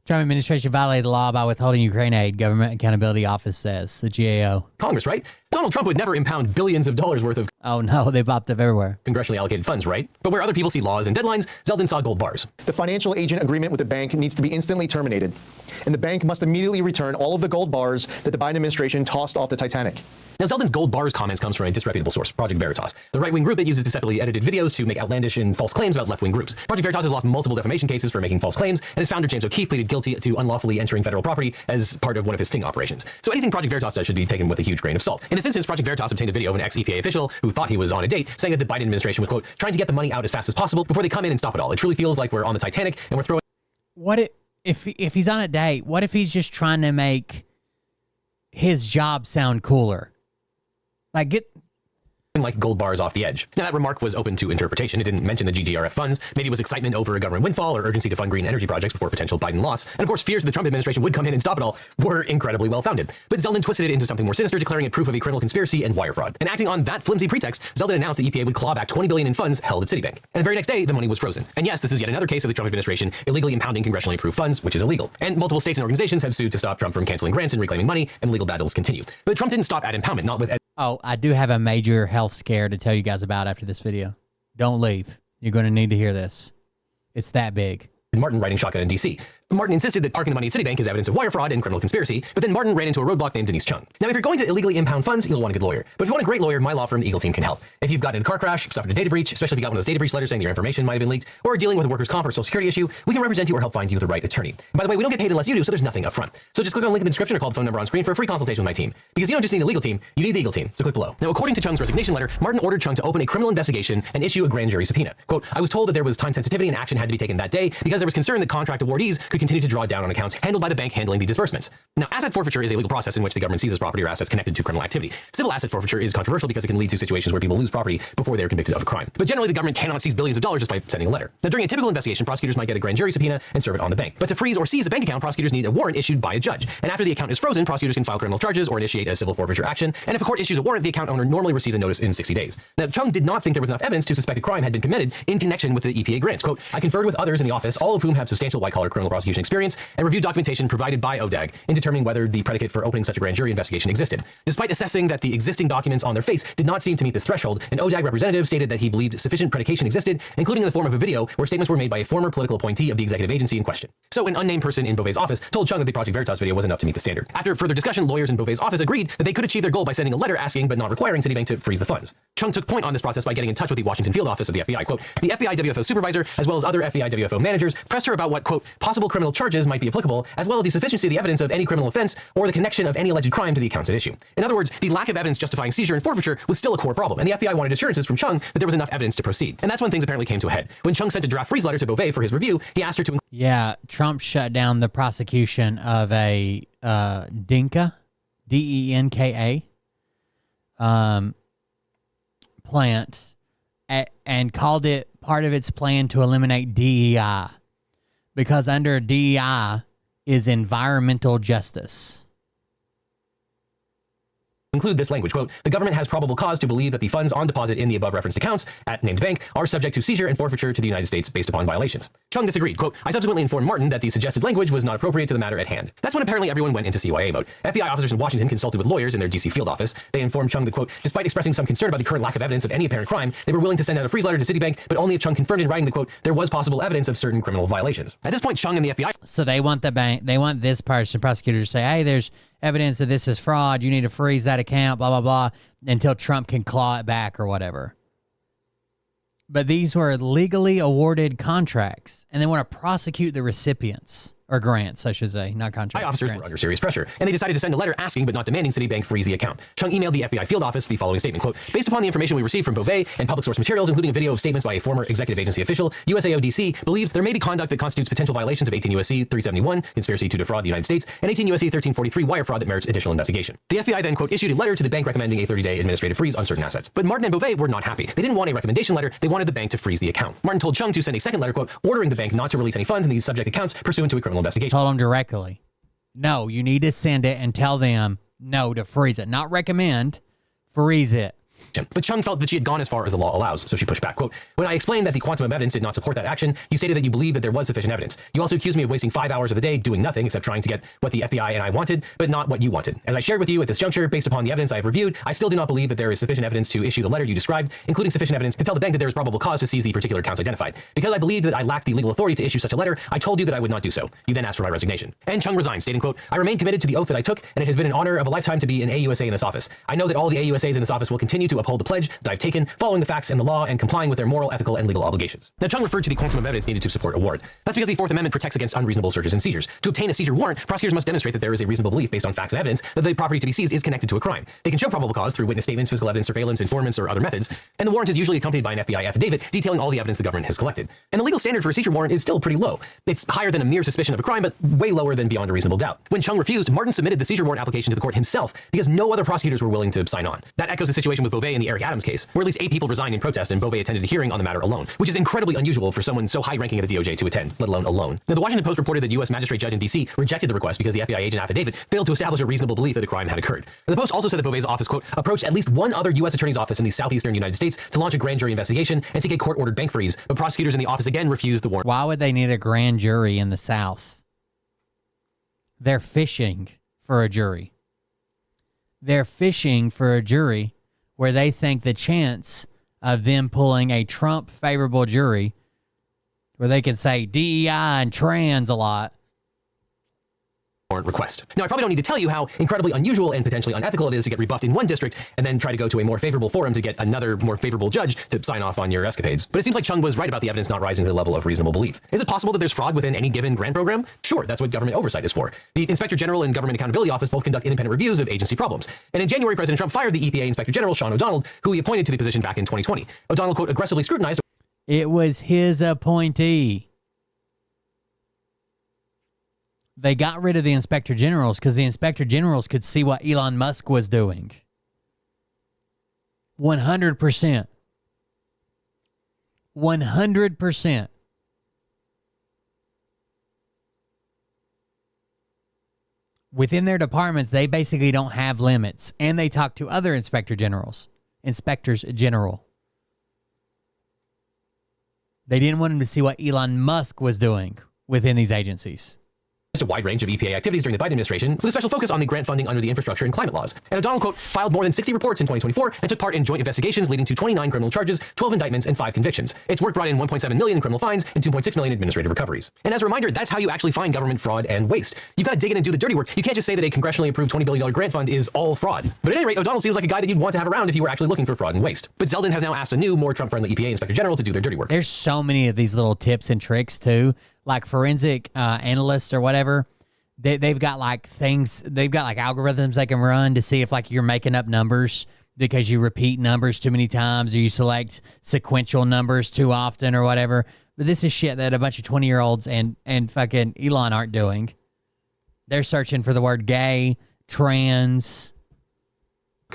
Trump administration violated the law by withholding Ukraine aid, Government Accountability Office says, the GAO. Congress, right? Donald Trump would never impound billions of dollars worth of Oh no, they popped up everywhere. congressionally allocated funds, right? But where other people see laws and deadlines, Zeldin saw gold bars. The financial agent agreement with the bank needs to be instantly terminated, and the bank must immediately return all of the gold bars that the Biden administration tossed off the Titanic. Now, Zeldin's gold bars comments comes from a disreputable source, Project Veritas, the right-wing group that uses deceptively edited videos to make outlandish and false claims about left-wing groups. Project Veritas has lost multiple defamation cases for making false claims, and its founder, James O'Keefe, pleaded guilty to unlawfully entering federal property as part of one of his sting operations. So anything Project Veritas does should be taken with a huge grain of salt. In this instance, Project Veritas obtained a video of an ex-EPA official who thought he was on a date, saying that the Biden administration was, quote, trying to get the money out as fast as possible before they come in and stop it all. It truly feels like we're on the Titanic and we're throwing... What if he's on a date? What if he's just trying to make his job sound cooler? Like, get like gold bars off the edge. Now, that remark was open to interpretation. It didn't mention the GDRF funds. Maybe it was excitement over a government windfall or urgency to fund green energy projects before potential Biden loss. And of course, fears the Trump administration would come in and stop it all were incredibly well founded. But Zeldin twisted it into something more sinister, declaring it proof of a criminal conspiracy and wire fraud. And acting on that flimsy pretext, Zeldin announced the EPA would claw back $20 billion in funds held at Citibank. And the very next day, the money was frozen. And yes, this is yet another case of the Trump administration illegally impounding congressionally approved funds, which is illegal. And multiple states and organizations have sued to stop Trump from canceling grants and reclaiming money, and legal battles continue. But Trump didn't stop at impoundment, not with... Oh, I do have a major health scare to tell you guys about after this video. Don't leave. You're going to need to hear this. It's that big. Martin riding shotgun in D.C. Martin insisted that parking the money at Citibank is evidence of wire fraud and criminal conspiracy, but then Martin ran into a roadblock named Denise Chung. Now, if you're going to illegally impound funds, you'll want a good lawyer. But if you want a great lawyer, my law firm, the Eagle Team, can help. If you've gotten in a car crash, suffered a data breach, especially if you got one of those data breach letters saying your information might have been leaked, or are dealing with a workers' comp or social security issue, we can represent you or help find you the right attorney. And by the way, we don't get paid unless you do, so there's nothing up front. So just click on the link in the description or call the phone number on screen for a free consultation with my team. Because you don't just need the legal team, you need the Eagle Team, so click below. Now, according to Chung's resignation letter, Martin ordered Chung to open a criminal investigation and issue a grand jury subpoena. Quote, I was told that there was time sensitivity and action had to be taken that day because there was concern that contract awardees could continue to draw down on accounts handled by the bank handling the disbursements. Now, asset forfeiture is a legal process in which the government seizes property or assets connected to criminal activity. Civil asset forfeiture is controversial because it can lead to situations where people lose property before they are convicted of a crime. But generally, the government cannot seize billions of dollars just by sending a letter. Now, during a typical investigation, prosecutors might get a grand jury subpoena and serve it on the bank. But to freeze or seize a bank account, prosecutors need a warrant issued by a judge. And after the account is frozen, prosecutors can file criminal charges or initiate a civil forfeiture action. And if a court issues a warrant, the account owner normally receives a notice in 60 days. Now, Chung did not think there was enough evidence to suspect a crime had been committed in connection with the EPA grants. Quote, I conferred with others in the office, all of whom have substantial white-collar criminal prosecution experience, and reviewed documentation provided by ODAG in determining whether the predicate for opening such a grand jury investigation existed. Despite assessing that the existing documents on their face did not seem to meet this threshold, an ODAG representative stated that he believed sufficient predication existed, including in the form of a video where statements were made by a former political appointee of the executive agency in question. So an unnamed person in Beauvais' office told Chung that the Project Veritas video was enough to meet the standard. After further discussion, lawyers in Beauvais' office agreed that they could achieve their goal by sending a letter asking but not requiring Citibank to freeze the funds. Chung took point on this process by getting in touch with the Washington field office of the FBI. Quote, the FBI WFO supervisor, as well as other FBI WFO managers, pressed her about what, quote, possible criminal charges might be applicable, as well as the sufficiency of the evidence of any criminal offense or the connection of any alleged crime to the accounts at issue. In other words, the lack of evidence justifying seizure and forfeiture was still a core problem, and the FBI wanted assurances from Chung that there was enough evidence to proceed. And that's when things apparently came to a head. When Chung sent a draft freeze letter to Beauvais for his review, he asked her to... Yeah, Trump shut down the prosecution of a Dinka, D-E-N-K-A, plant and called it part of its plan to eliminate DEI, because under DEI is environmental justice. Include this language, quote, the government has probable cause to believe that the funds on deposit in the above referenced accounts at named bank are subject to seizure and forfeiture to the United States based upon violations. Chung disagreed, quote, I subsequently informed Martin that the suggested language was not appropriate to the matter at hand. That's when apparently everyone went into CYA mode. FBI officers in Washington consulted with lawyers in their DC field office. They informed Chung that, quote, despite expressing some concern about the current lack of evidence of any apparent crime, they were willing to send out a freeze letter to Citibank, but only if Chung confirmed in writing that, quote, there was possible evidence of certain criminal violations. At this point, Chung and the FBI... So they want the bank, they want this person, prosecutor, to say, hey, there's evidence that this is fraud, you need to freeze that account, blah, blah, blah, until Trump can claw it back or whatever. But these were legally awarded contracts, and they want to prosecute the recipients. Or grants, I should say, not contracts. Officers were under serious pressure, and they decided to send a letter asking but not demanding Citibank freeze the account. Chung emailed the FBI field office the following statement, quote, based upon the information we received from Beauvais and public source materials, including a video of statements by a former executive agency official, USAO DC believes there may be conduct that constitutes potential violations of 18 U.S.C. 371, conspiracy to defraud the United States, and 18 U.S.C. 1343, wire fraud that merits additional investigation. The FBI then, quote, issued a letter to the bank recommending a 30-day administrative freeze on certain assets. But Martin and Beauvais were not happy. They didn't want a recommendation letter, they wanted the bank to freeze the account. Martin told Chung to send a second letter, quote, ordering the bank not to release any funds in these subject accounts pursuant to a criminal investigation. Told them directly. No, you need to send it and tell them no to freeze it. Not recommend, freeze it. But Chung felt that she had gone as far as the law allows, so she pushed back. Quote, when I explained that the quantum of evidence did not support that action, you stated that you believed that there was sufficient evidence. You also accused me of wasting 5 hours of the day doing nothing except trying to get what the FBI and I wanted, but not what you wanted. As I shared with you at this juncture, based upon the evidence I have reviewed, I still do not believe that there is sufficient evidence to issue the letter you described, including sufficient evidence to tell the bank that there is probable cause to seize the particular accounts identified. Because I believed that I lacked the legal authority to issue such a letter, I told you that I would not do so. You then asked for my resignation. And Chung resigned, stating, quote, I remain committed to the oath that I took, and it has been an honor of a lifetime to be an AUSA in this office. I know that all the AUSAs in this office will continue to uphold the pledge that I've taken, following the facts and the law and complying with their moral, ethical, and legal obligations. Now, Chung referred to the quantum of evidence needed to support a warrant. That's because the Fourth Amendment protects against unreasonable searches and seizures. To obtain a seizure warrant, prosecutors must demonstrate that there is a reasonable belief based on facts and evidence that the property to be seized is connected to a crime. They can show probable cause through witness statements, physical evidence, surveillance, informants, or other methods, and the warrant is usually accompanied by an FBI affidavit detailing all the evidence the government has collected. And the legal standard for a seizure warrant is still pretty low. It's higher than a mere suspicion of a crime, but way lower than beyond a reasonable doubt. When Chung refused, Martin submitted the seizure warrant application to the court himself because no other prosecutors were willing to sign on. That echoes the situation with Beauvais in the Eric Adams case, where at least 8 people resigned in protest and Beauvais attended a hearing on the matter alone, which is incredibly unusual for someone so high-ranking at the DOJ to attend, let alone alone. Now, the Washington Post reported that U.S. magistrate judge in D.C. rejected the request because the FBI agent affidavit failed to establish a reasonable belief that a crime had occurred. And the Post also said that Beauvais' office, quote, approached at least one other U.S. attorney's office in the southeastern United States to launch a grand jury investigation and seek a court-ordered bank freeze, but prosecutors in the office again refused the warrant. Why would they need a grand jury in the South? They're fishing for a jury. They're fishing for a jury where they think the chance of them pulling a Trump favorable jury where they can say DEI and trans a lot. Warrant request. Now, I probably don't need to tell you how incredibly unusual and potentially unethical it is to get rebuffed in one district and then try to go to a more favorable forum to get another more favorable judge to sign off on your escapades. But it seems like Chung was right about the evidence not rising to the level of reasonable belief. Is it possible that there's fraud within any given grant program? Sure, that's what government oversight is for. The Inspector General and Government Accountability Office both conduct independent reviews of agency problems. And in January, President Trump fired the EPA Inspector General, Sean O'Donnell, who he appointed to the position back in 2020. O'Donnell, quote, aggressively scrutinized. It was his appointee. They got rid of the inspector generals because the inspector generals could see what Elon Musk was doing. 100%. 100%. Within their departments, they basically don't have limits. And they talk to other inspectors general. They didn't want them to see what Elon Musk was doing within these agencies. A wide range of EPA activities during the Biden administration with a special focus on the grant funding under the infrastructure and climate laws. And O'Donnell, quote, filed more than 60 reports in 2024 and took part in joint investigations leading to 29 criminal charges, 12 indictments, and 5 convictions. Its work brought in $1.7 million in criminal fines and $2.6 million administrative recoveries. And as a reminder, that's how you actually find government fraud and waste. You've got to dig in and do the dirty work. You can't just say that a congressionally approved $20 billion grant fund is all fraud. But at any rate, O'Donnell seems like a guy that you'd want to have around if you were actually looking for fraud and waste. But Zeldin has now asked a new, more Trump-friendly EPA Inspector General to do their dirty work. There's so many of these little tips and tricks, too, like forensic analysts or whatever. They've got like things, they've got like algorithms they can run to see if like you're making up numbers because you repeat numbers too many times or you select sequential numbers too often or whatever. But this is shit that a bunch of 20-year-olds and fucking Elon aren't doing. They're searching for the word gay, trans.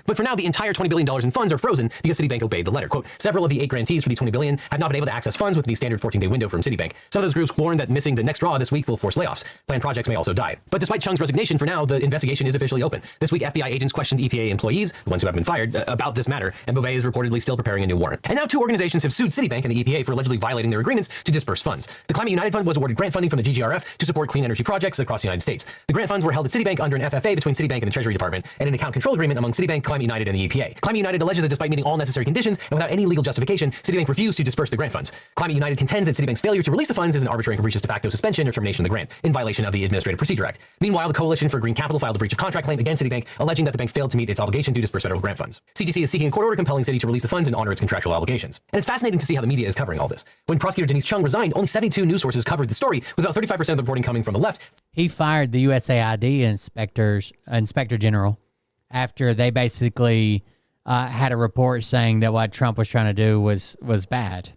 But for now, the entire $20 billion in funds are frozen because Citibank obeyed the letter. Quote, several of the 8 grantees for the $20 billion have not been able to access funds within the standard 14-day window from Citibank. Some of those groups warned that missing the next draw this week will force layoffs. Planned projects may also die. But despite Chung's resignation, for now, the investigation is officially open. This week, FBI agents questioned EPA employees, the ones who have been fired, about this matter, and Beauvais is reportedly still preparing a new warrant. And now 2 organizations have sued Citibank and the EPA for allegedly violating their agreements to disperse funds. The Climate United Fund was awarded grant funding from the GGRF to support clean energy projects across the United States. The grant funds were held at Citibank under an FFA between Citibank and the Treasury Department, and an account control agreement among Citibank, Climate United, and the EPA. Climate United alleges that despite meeting all necessary conditions and without any legal justification, Citibank refused to disperse the grant funds. Climate United contends that Citibank's failure to release the funds is an arbitrary and capricious de facto suspension or termination of the grant, in violation of the Administrative Procedure Act. Meanwhile, the Coalition for Green Capital filed a breach of contract claim against Citibank, alleging that the bank failed to meet its obligation to disperse federal grant funds. CGC is seeking a court order compelling Citi to release the funds and honor its contractual obligations. And it's fascinating to see how the media is covering all this. When prosecutor Denise Chung resigned, only 72 news sources covered the story, with about 35% of the reporting coming from the left. He fired the USAID inspector general after they basically had a report saying that what Trump was trying to do was bad.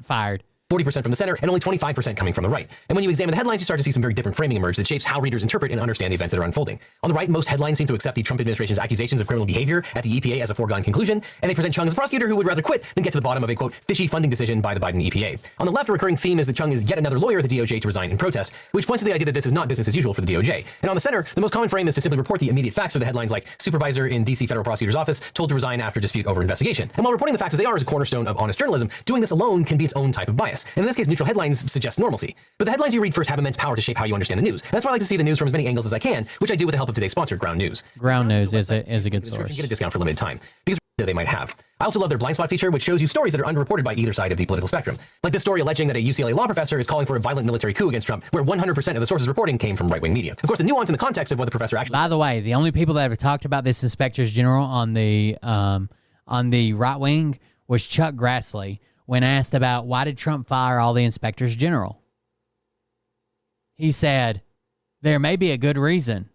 Fired. 40% from the center, and only 25% coming from the right. And when you examine the headlines, you start to see some very different framing emerge that shapes how readers interpret and understand the events that are unfolding. On the right, most headlines seem to accept the Trump administration's accusations of criminal behavior at the EPA as a foregone conclusion, and they present Chung as a prosecutor who would rather quit than get to the bottom of a, quote, fishy funding decision by the Biden EPA. On the left, a recurring theme is that Chung is yet another lawyer at the DOJ to resign in protest, which points to the idea that this is not business as usual for the DOJ. And on the center, the most common frame is to simply report the immediate facts of the headlines like supervisor in DC federal prosecutor's office told to resign after dispute over investigation. And while reporting the facts as they are is a cornerstone of honest journalism, doing this alone can be its own type of bias. And in this case, neutral headlines suggest normalcy. But the headlines you read first have immense power to shape how you understand the news. And that's why I like to see the news from as many angles as I can, which I do with the help of today's sponsor, Ground News. Ground News is a good source. You get a discount for a limited time because they might have. I also love their blind spot feature, which shows you stories that are underreported by either side of the political spectrum. Like this story alleging that a UCLA law professor is calling for a violent military coup against Trump, where 100% of the sources reporting came from right-wing media. Of course, the nuance in the context of what the professor actually... By the way, the only people that have talked about this inspectors general on the right wing was Chuck Grassley when asked about why did Trump fire all the inspectors general. He said, there may be a good reason.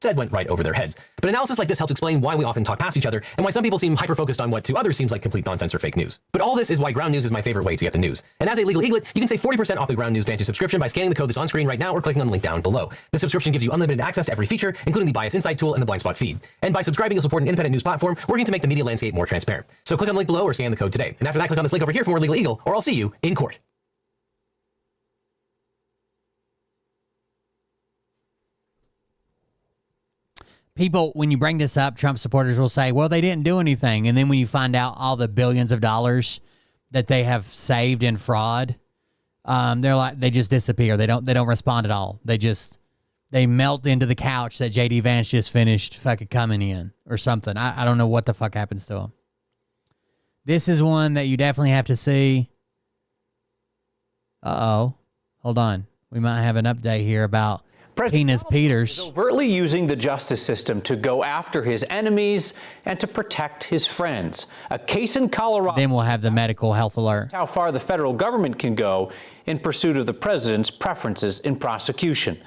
Said went right over their heads. But analysis like this helps explain why we often talk past each other and why some people seem hyper-focused on what to others seems like complete nonsense or fake news. But all this is why Ground News is my favorite way to get the news. And as a legal eaglet, you can save 40% off the Ground News Vantage subscription by scanning the code that's on screen right now or clicking on the link down below. This subscription gives you unlimited access to every feature, including the Bias Insight tool and the blind spot feed. And by subscribing, you'll support an independent news platform working to make the media landscape more transparent. So click on the link below or scan the code today. And after that, click on this link over here for more Legal Eagle, or I'll see you in court. People, when you bring this up, Trump supporters will say, well, they didn't do anything. And then when you find out all the billions of dollars that they have saved in fraud, they're like, they just disappear. They don't respond at all. They melt into the couch that JD Vance just finished fucking coming in or something. I don't know what the fuck happens to them. This is one that you definitely have to see. Hold on. We might have an update here about Tina's Peters. Is overtly using the justice system to go after his enemies and to protect his friends. A case in Colorado. Then we'll have the medical health alert. How far the federal government can go in pursuit of the president's preferences in prosecution.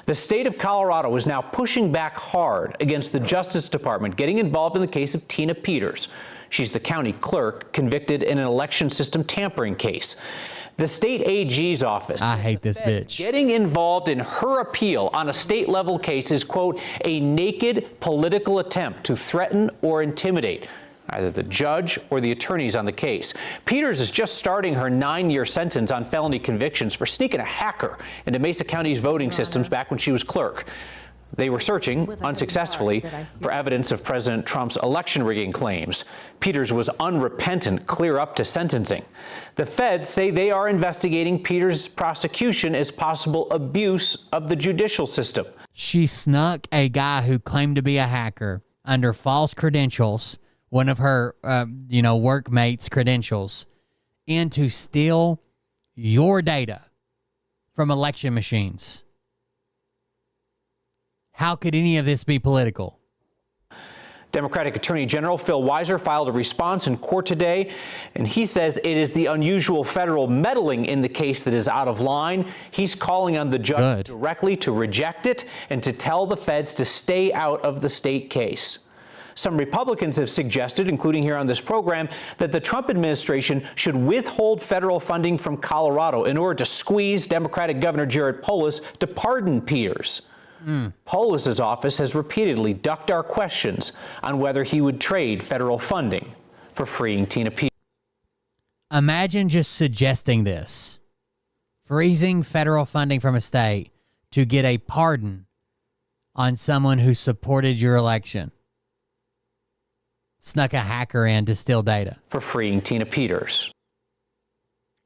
The state of Colorado is now pushing back hard against the Justice Department getting involved in the case of Tina Peters. She's the county clerk convicted in an election system tampering case. The state AG's office. I hate this bitch. Getting involved in her appeal on a state level case is, quote, a naked political attempt to threaten or intimidate either the judge or the attorneys on the case. Peters is just starting her 9-year sentence on felony convictions for sneaking a hacker into Mesa County's voting systems back when she was clerk. They were searching, unsuccessfully, for evidence of President Trump's election rigging claims. Peters was unrepentant clear up to sentencing. The feds say they are investigating Peters' prosecution as possible abuse of the judicial system. She snuck a guy who claimed to be a hacker under false credentials, one of her, workmates' credentials, in to steal your data from election machines. How could any of this be political? Democratic Attorney General Phil Weiser filed a response in court today, and he says it is the unusual federal meddling in the case that is out of line. He's calling on the judge directly to reject it and to tell the feds to stay out of the state case. Some Republicans have suggested, including here on this program, that the Trump administration should withhold federal funding from Colorado in order to squeeze Democratic Governor Jared Polis to pardon Peters. Polis's office has repeatedly ducked our questions on whether he would trade federal funding for freeing Tina Peters. Imagine just suggesting this. Freezing federal funding from a state to get a pardon on someone who supported your election. Snuck a hacker in to steal data. For freeing Tina Peters.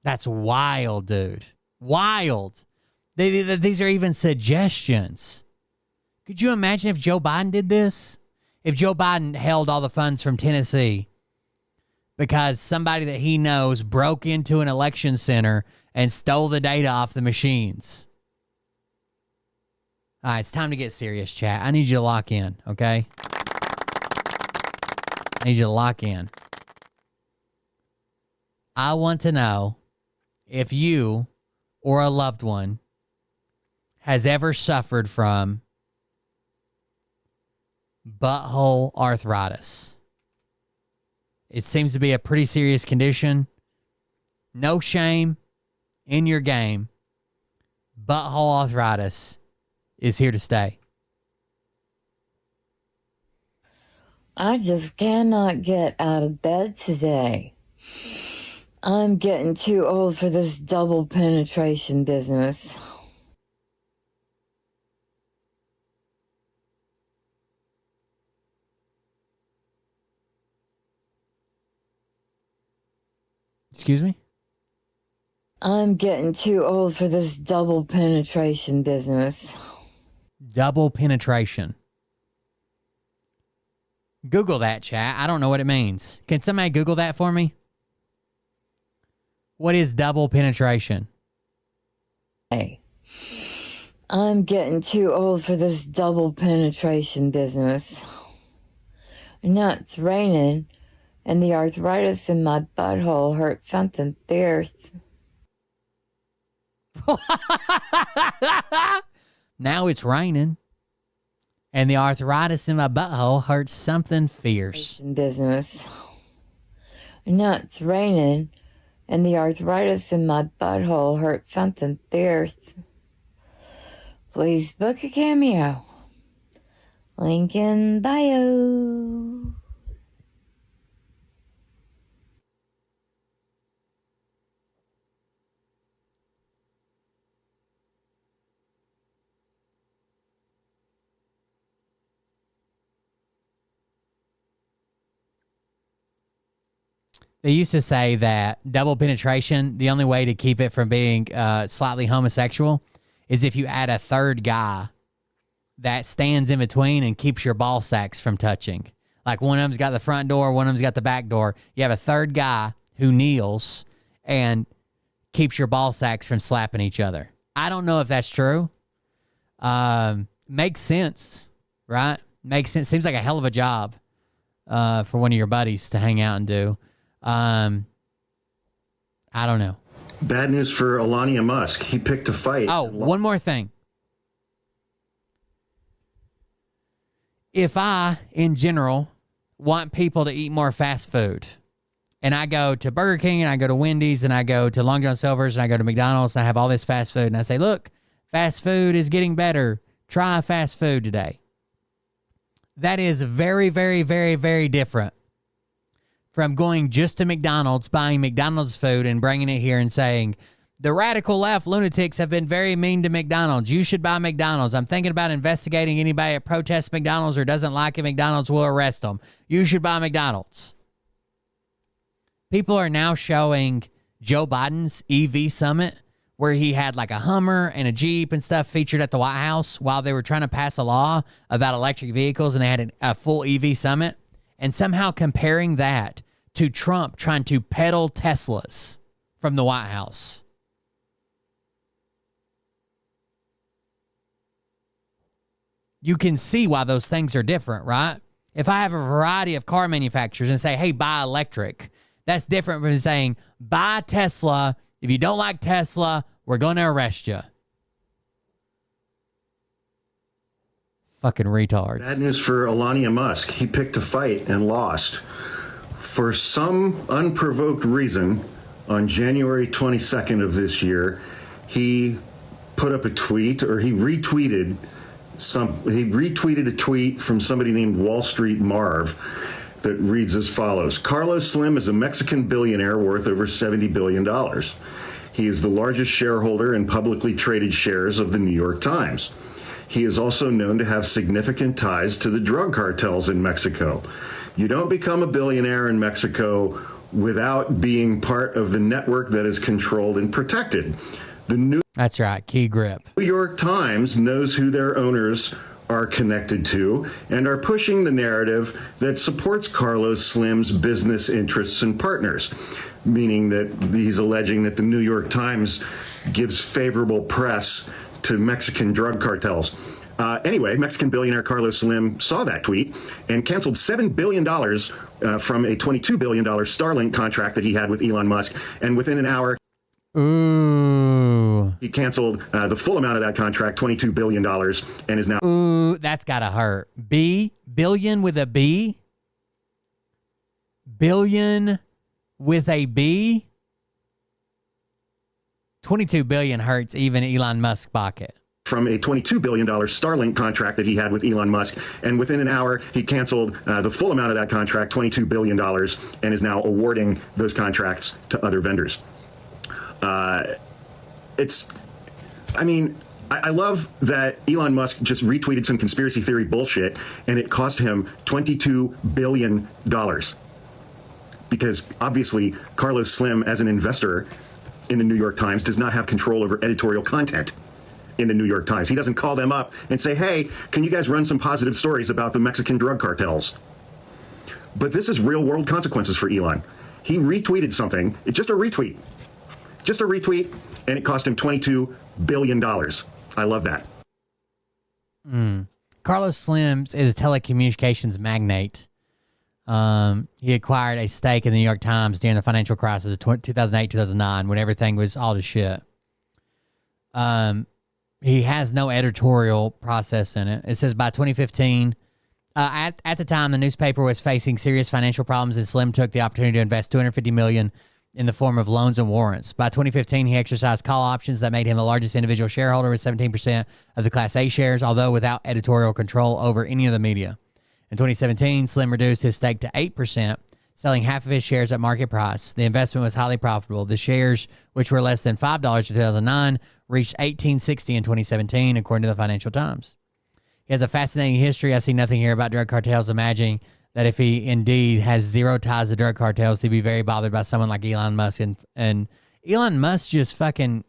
That's wild, dude. Wild. These are even suggestions. Could you imagine if Joe Biden did this? If Joe Biden held all the funds from Tennessee because somebody that he knows broke into an election center and stole the data off the machines. All right, it's time to get serious, chat. I need you to lock in, okay? I need you to lock in. I want to know if you or a loved one has ever suffered from butthole arthritis. It seems to be a pretty serious condition. No shame in your game. Butthole arthritis is here to stay. I just cannot get out of bed today. I'm getting too old for this double penetration business. Excuse me? I'm getting too old for this double penetration business. Double penetration. Google that, chat. I don't know what it means. Can somebody Google that for me? What is double penetration? Hey, I'm getting too old for this double penetration business. Now it's raining, and the arthritis in my butthole hurts something fierce. Now it's raining, and the arthritis in my butthole hurts something fierce. Business. Now it's raining, and the arthritis in my butthole hurts something fierce. Please book a cameo. Link in bio. They used to say that double penetration, the only way to keep it from being slightly homosexual is if you add a third guy that stands in between and keeps your ball sacks from touching. Like one of them's got the front door, one of them's got the back door. You have a third guy who kneels and keeps your ball sacks from slapping each other. I don't know if that's true. Makes sense, right? Makes sense. Seems like a hell of a job for one of your buddies to hang out and do. I don't know. Bad news for Elon Musk. He picked a fight. Oh, one more thing. If I, in general, want people to eat more fast food, and I go to Burger King, and I go to Wendy's, and I go to Long John Silver's, and I go to McDonald's, and I have all this fast food, and I say, look, fast food is getting better. Try fast food today. That is very, very, very, very different from going just to McDonald's, buying McDonald's food and bringing it here and saying, the radical left lunatics have been very mean to McDonald's. You should buy McDonald's. I'm thinking about investigating anybody that protests McDonald's or doesn't like it. McDonald's will arrest them. You should buy McDonald's. People are now showing Joe Biden's EV summit where he had like a Hummer and a Jeep and stuff featured at the White House while they were trying to pass a law about electric vehicles, and they had a full EV summit, and somehow comparing that to Trump trying to peddle Teslas from the White House. You can see why those things are different, right? If I have a variety of car manufacturers and say, hey, buy electric, that's different from saying, buy Tesla. If you don't like Tesla, we're going to arrest you. Fucking retards. Bad news for Elon Musk. He picked a fight and lost. For some unprovoked reason, on January 22nd of this year, he put up a tweet, or he retweeted a tweet from somebody named Wall Street Marv that reads as follows. Carlos Slim is a Mexican billionaire worth over $70 billion. He is the largest shareholder in publicly traded shares of the New York Times. He is also known to have significant ties to the drug cartels in Mexico. You don't become a billionaire in Mexico without being part of the network that is controlled and protected. That's right, key grip. New York Times knows who their owners are connected to and are pushing the narrative that supports Carlos Slim's business interests and partners, meaning that he's alleging that the New York Times gives favorable press to Mexican drug cartels. Anyway, Mexican billionaire Carlos Slim saw that tweet and canceled $7 billion from a $22 billion Starlink contract that he had with Elon Musk. And within an hour... Ooh. He canceled the full amount of that contract, $22 billion, and is now... Ooh, that's gotta hurt. Billion with a B? Billion with a B? 22 billion hurts even Elon Musk's pocket. From a $22 billion Starlink contract that he had with Elon Musk. And within an hour, he canceled the full amount of that contract, $22 billion, and is now awarding those contracts to other vendors. I love that Elon Musk just retweeted some conspiracy theory bullshit, and it cost him $22 billion. Because obviously, Carlos Slim, as an investor in the New York Times, does not have control over editorial content in the New York Times. He doesn't call them up and say, hey, can you guys run some positive stories about the Mexican drug cartels? But this is real world consequences for Elon. He retweeted something, it's just a retweet, and it cost him $22 billion. I love that. Carlos Slim is a telecommunications magnate. He acquired a stake in the New York Times during the financial crisis of 2008-2009 when everything was all to shit. He has no editorial process in it. It says by 2015, at the time, the newspaper was facing serious financial problems, and Slim took the opportunity to invest $250 million in the form of loans and warrants. By 2015, he exercised call options that made him the largest individual shareholder with 17% of the Class A shares, although without editorial control over any of the media. In 2017, Slim reduced his stake to 8%, selling half of his shares at market price. The investment was highly profitable. The shares, which were less than $5 in 2009, reached $18.60 in 2017, according to the Financial Times. He has a fascinating history. I see nothing here about drug cartels, imagining that if he indeed has zero ties to drug cartels, he'd be very bothered by someone like Elon Musk. And Elon Musk just fucking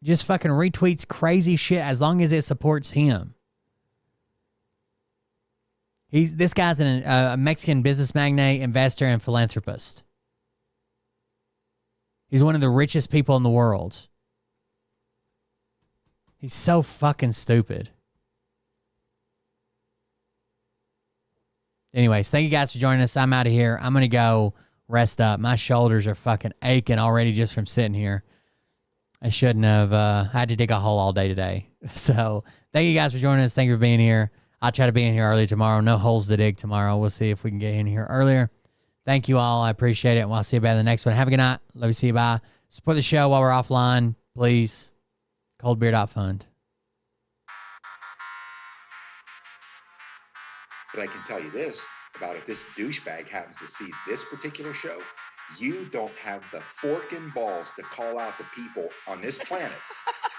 retweets crazy shit as long as it supports him. This guy's a Mexican business magnate, investor, and philanthropist. He's one of the richest people in the world. He's so fucking stupid. Anyways, thank you guys for joining us. I'm out of here. I'm going to go rest up. My shoulders are fucking aching already just from sitting here. I shouldn't have. I had to dig a hole all day today. So thank you guys for joining us. Thank you for being here. I'll try to be in here early tomorrow. No holes to dig tomorrow. We'll see if we can get in here earlier. Thank you all. I appreciate it. And we'll see you back in the next one. Have a good night. Love you. See you. Bye. Support the show while we're offline, please. Coldbeer.fund. But I can tell you this about if this douchebag happens to see this particular show, you don't have the fork and balls to call out the people on this planet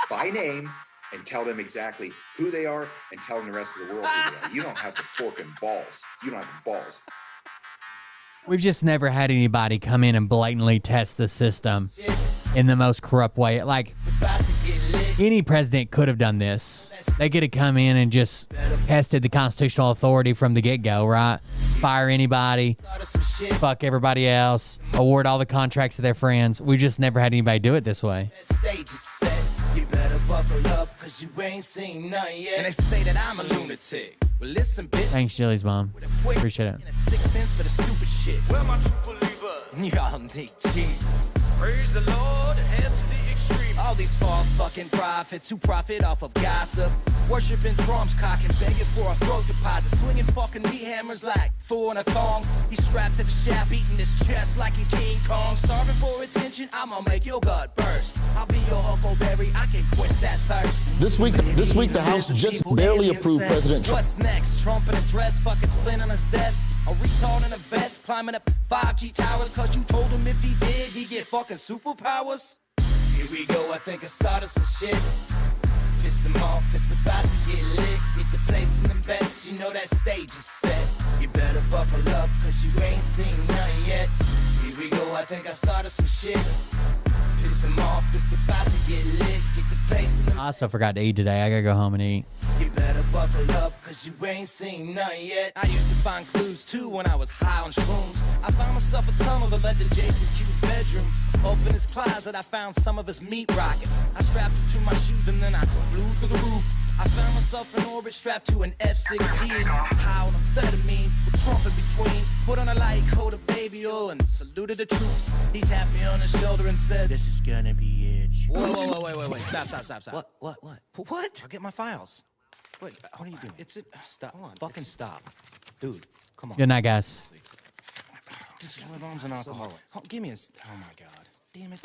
by name and tell them exactly who they are and tell them the rest of the world who they are. You don't have the fork and balls. You don't have the balls. We've just never had anybody come in and blatantly test the system in the most corrupt way. Like, any president could have done this. They could have come in and just tested the constitutional authority from the get-go, right? Fire anybody, fuck everybody else, award all the contracts to their friends. We've just never had anybody do it this way. You better buckle up, cause you ain't seen none yet. And they say that I'm a lunatic. Well, listen, bitch. Thanks, Jilly's mom. Appreciate it. 6 cents for the stupid shit. Where my true believer? Y'all need Jesus. Praise the Lord, head to the extreme. All these false fucking prophets who profit off of gossip. Worshipping drums, cocking, begging for a throat deposit. Swinging fucking meat hammers like fool in a thong. He's strapped to the shaft, eating his chest like he's King Kong. Starving for attention, I'ma make your gut burst. I'll be your huckleberry, I can quench that thirst. This week, the House just barely approved President Trump. What's next? Trump in a dress, fucking Flynn on his desk. A retard in a vest, climbing up 5G towers. Cause you told him if he did, he'd get fucking superpowers. Here we go, I think I started some shit. Piss him off, it's about to get lit. Get the place in the bets, you know that stage is set. You better buckle up, cause you ain't seen nothing yet. Here we go, I think I started some shit. Piss him off, it's about to get lit. Get the place in the I also forgot to eat today. I gotta go home and eat. You better buckle up, cause you ain't seen nothing yet. I used to find clues too when I was high on shrooms. I found myself a tunnel that led to Jason Q's bedroom. Open his closet, I found some of his meat rockets. I strapped them to my shoes and then I flew through the roof. I found myself in orbit strapped to an F-16, high on amphetamine with Trump in between. Put on a light coat of baby oil and saluted the troops. He tapped me on the shoulder and said, "This is gonna be it." Whoa, wait. Stop. What? I'll get my files. Wait, what are you doing? Stop. Fucking stop. Dude, come on. Good night, guys. This arm's an alcoholic. Give me a... Oh, my God. Damn it.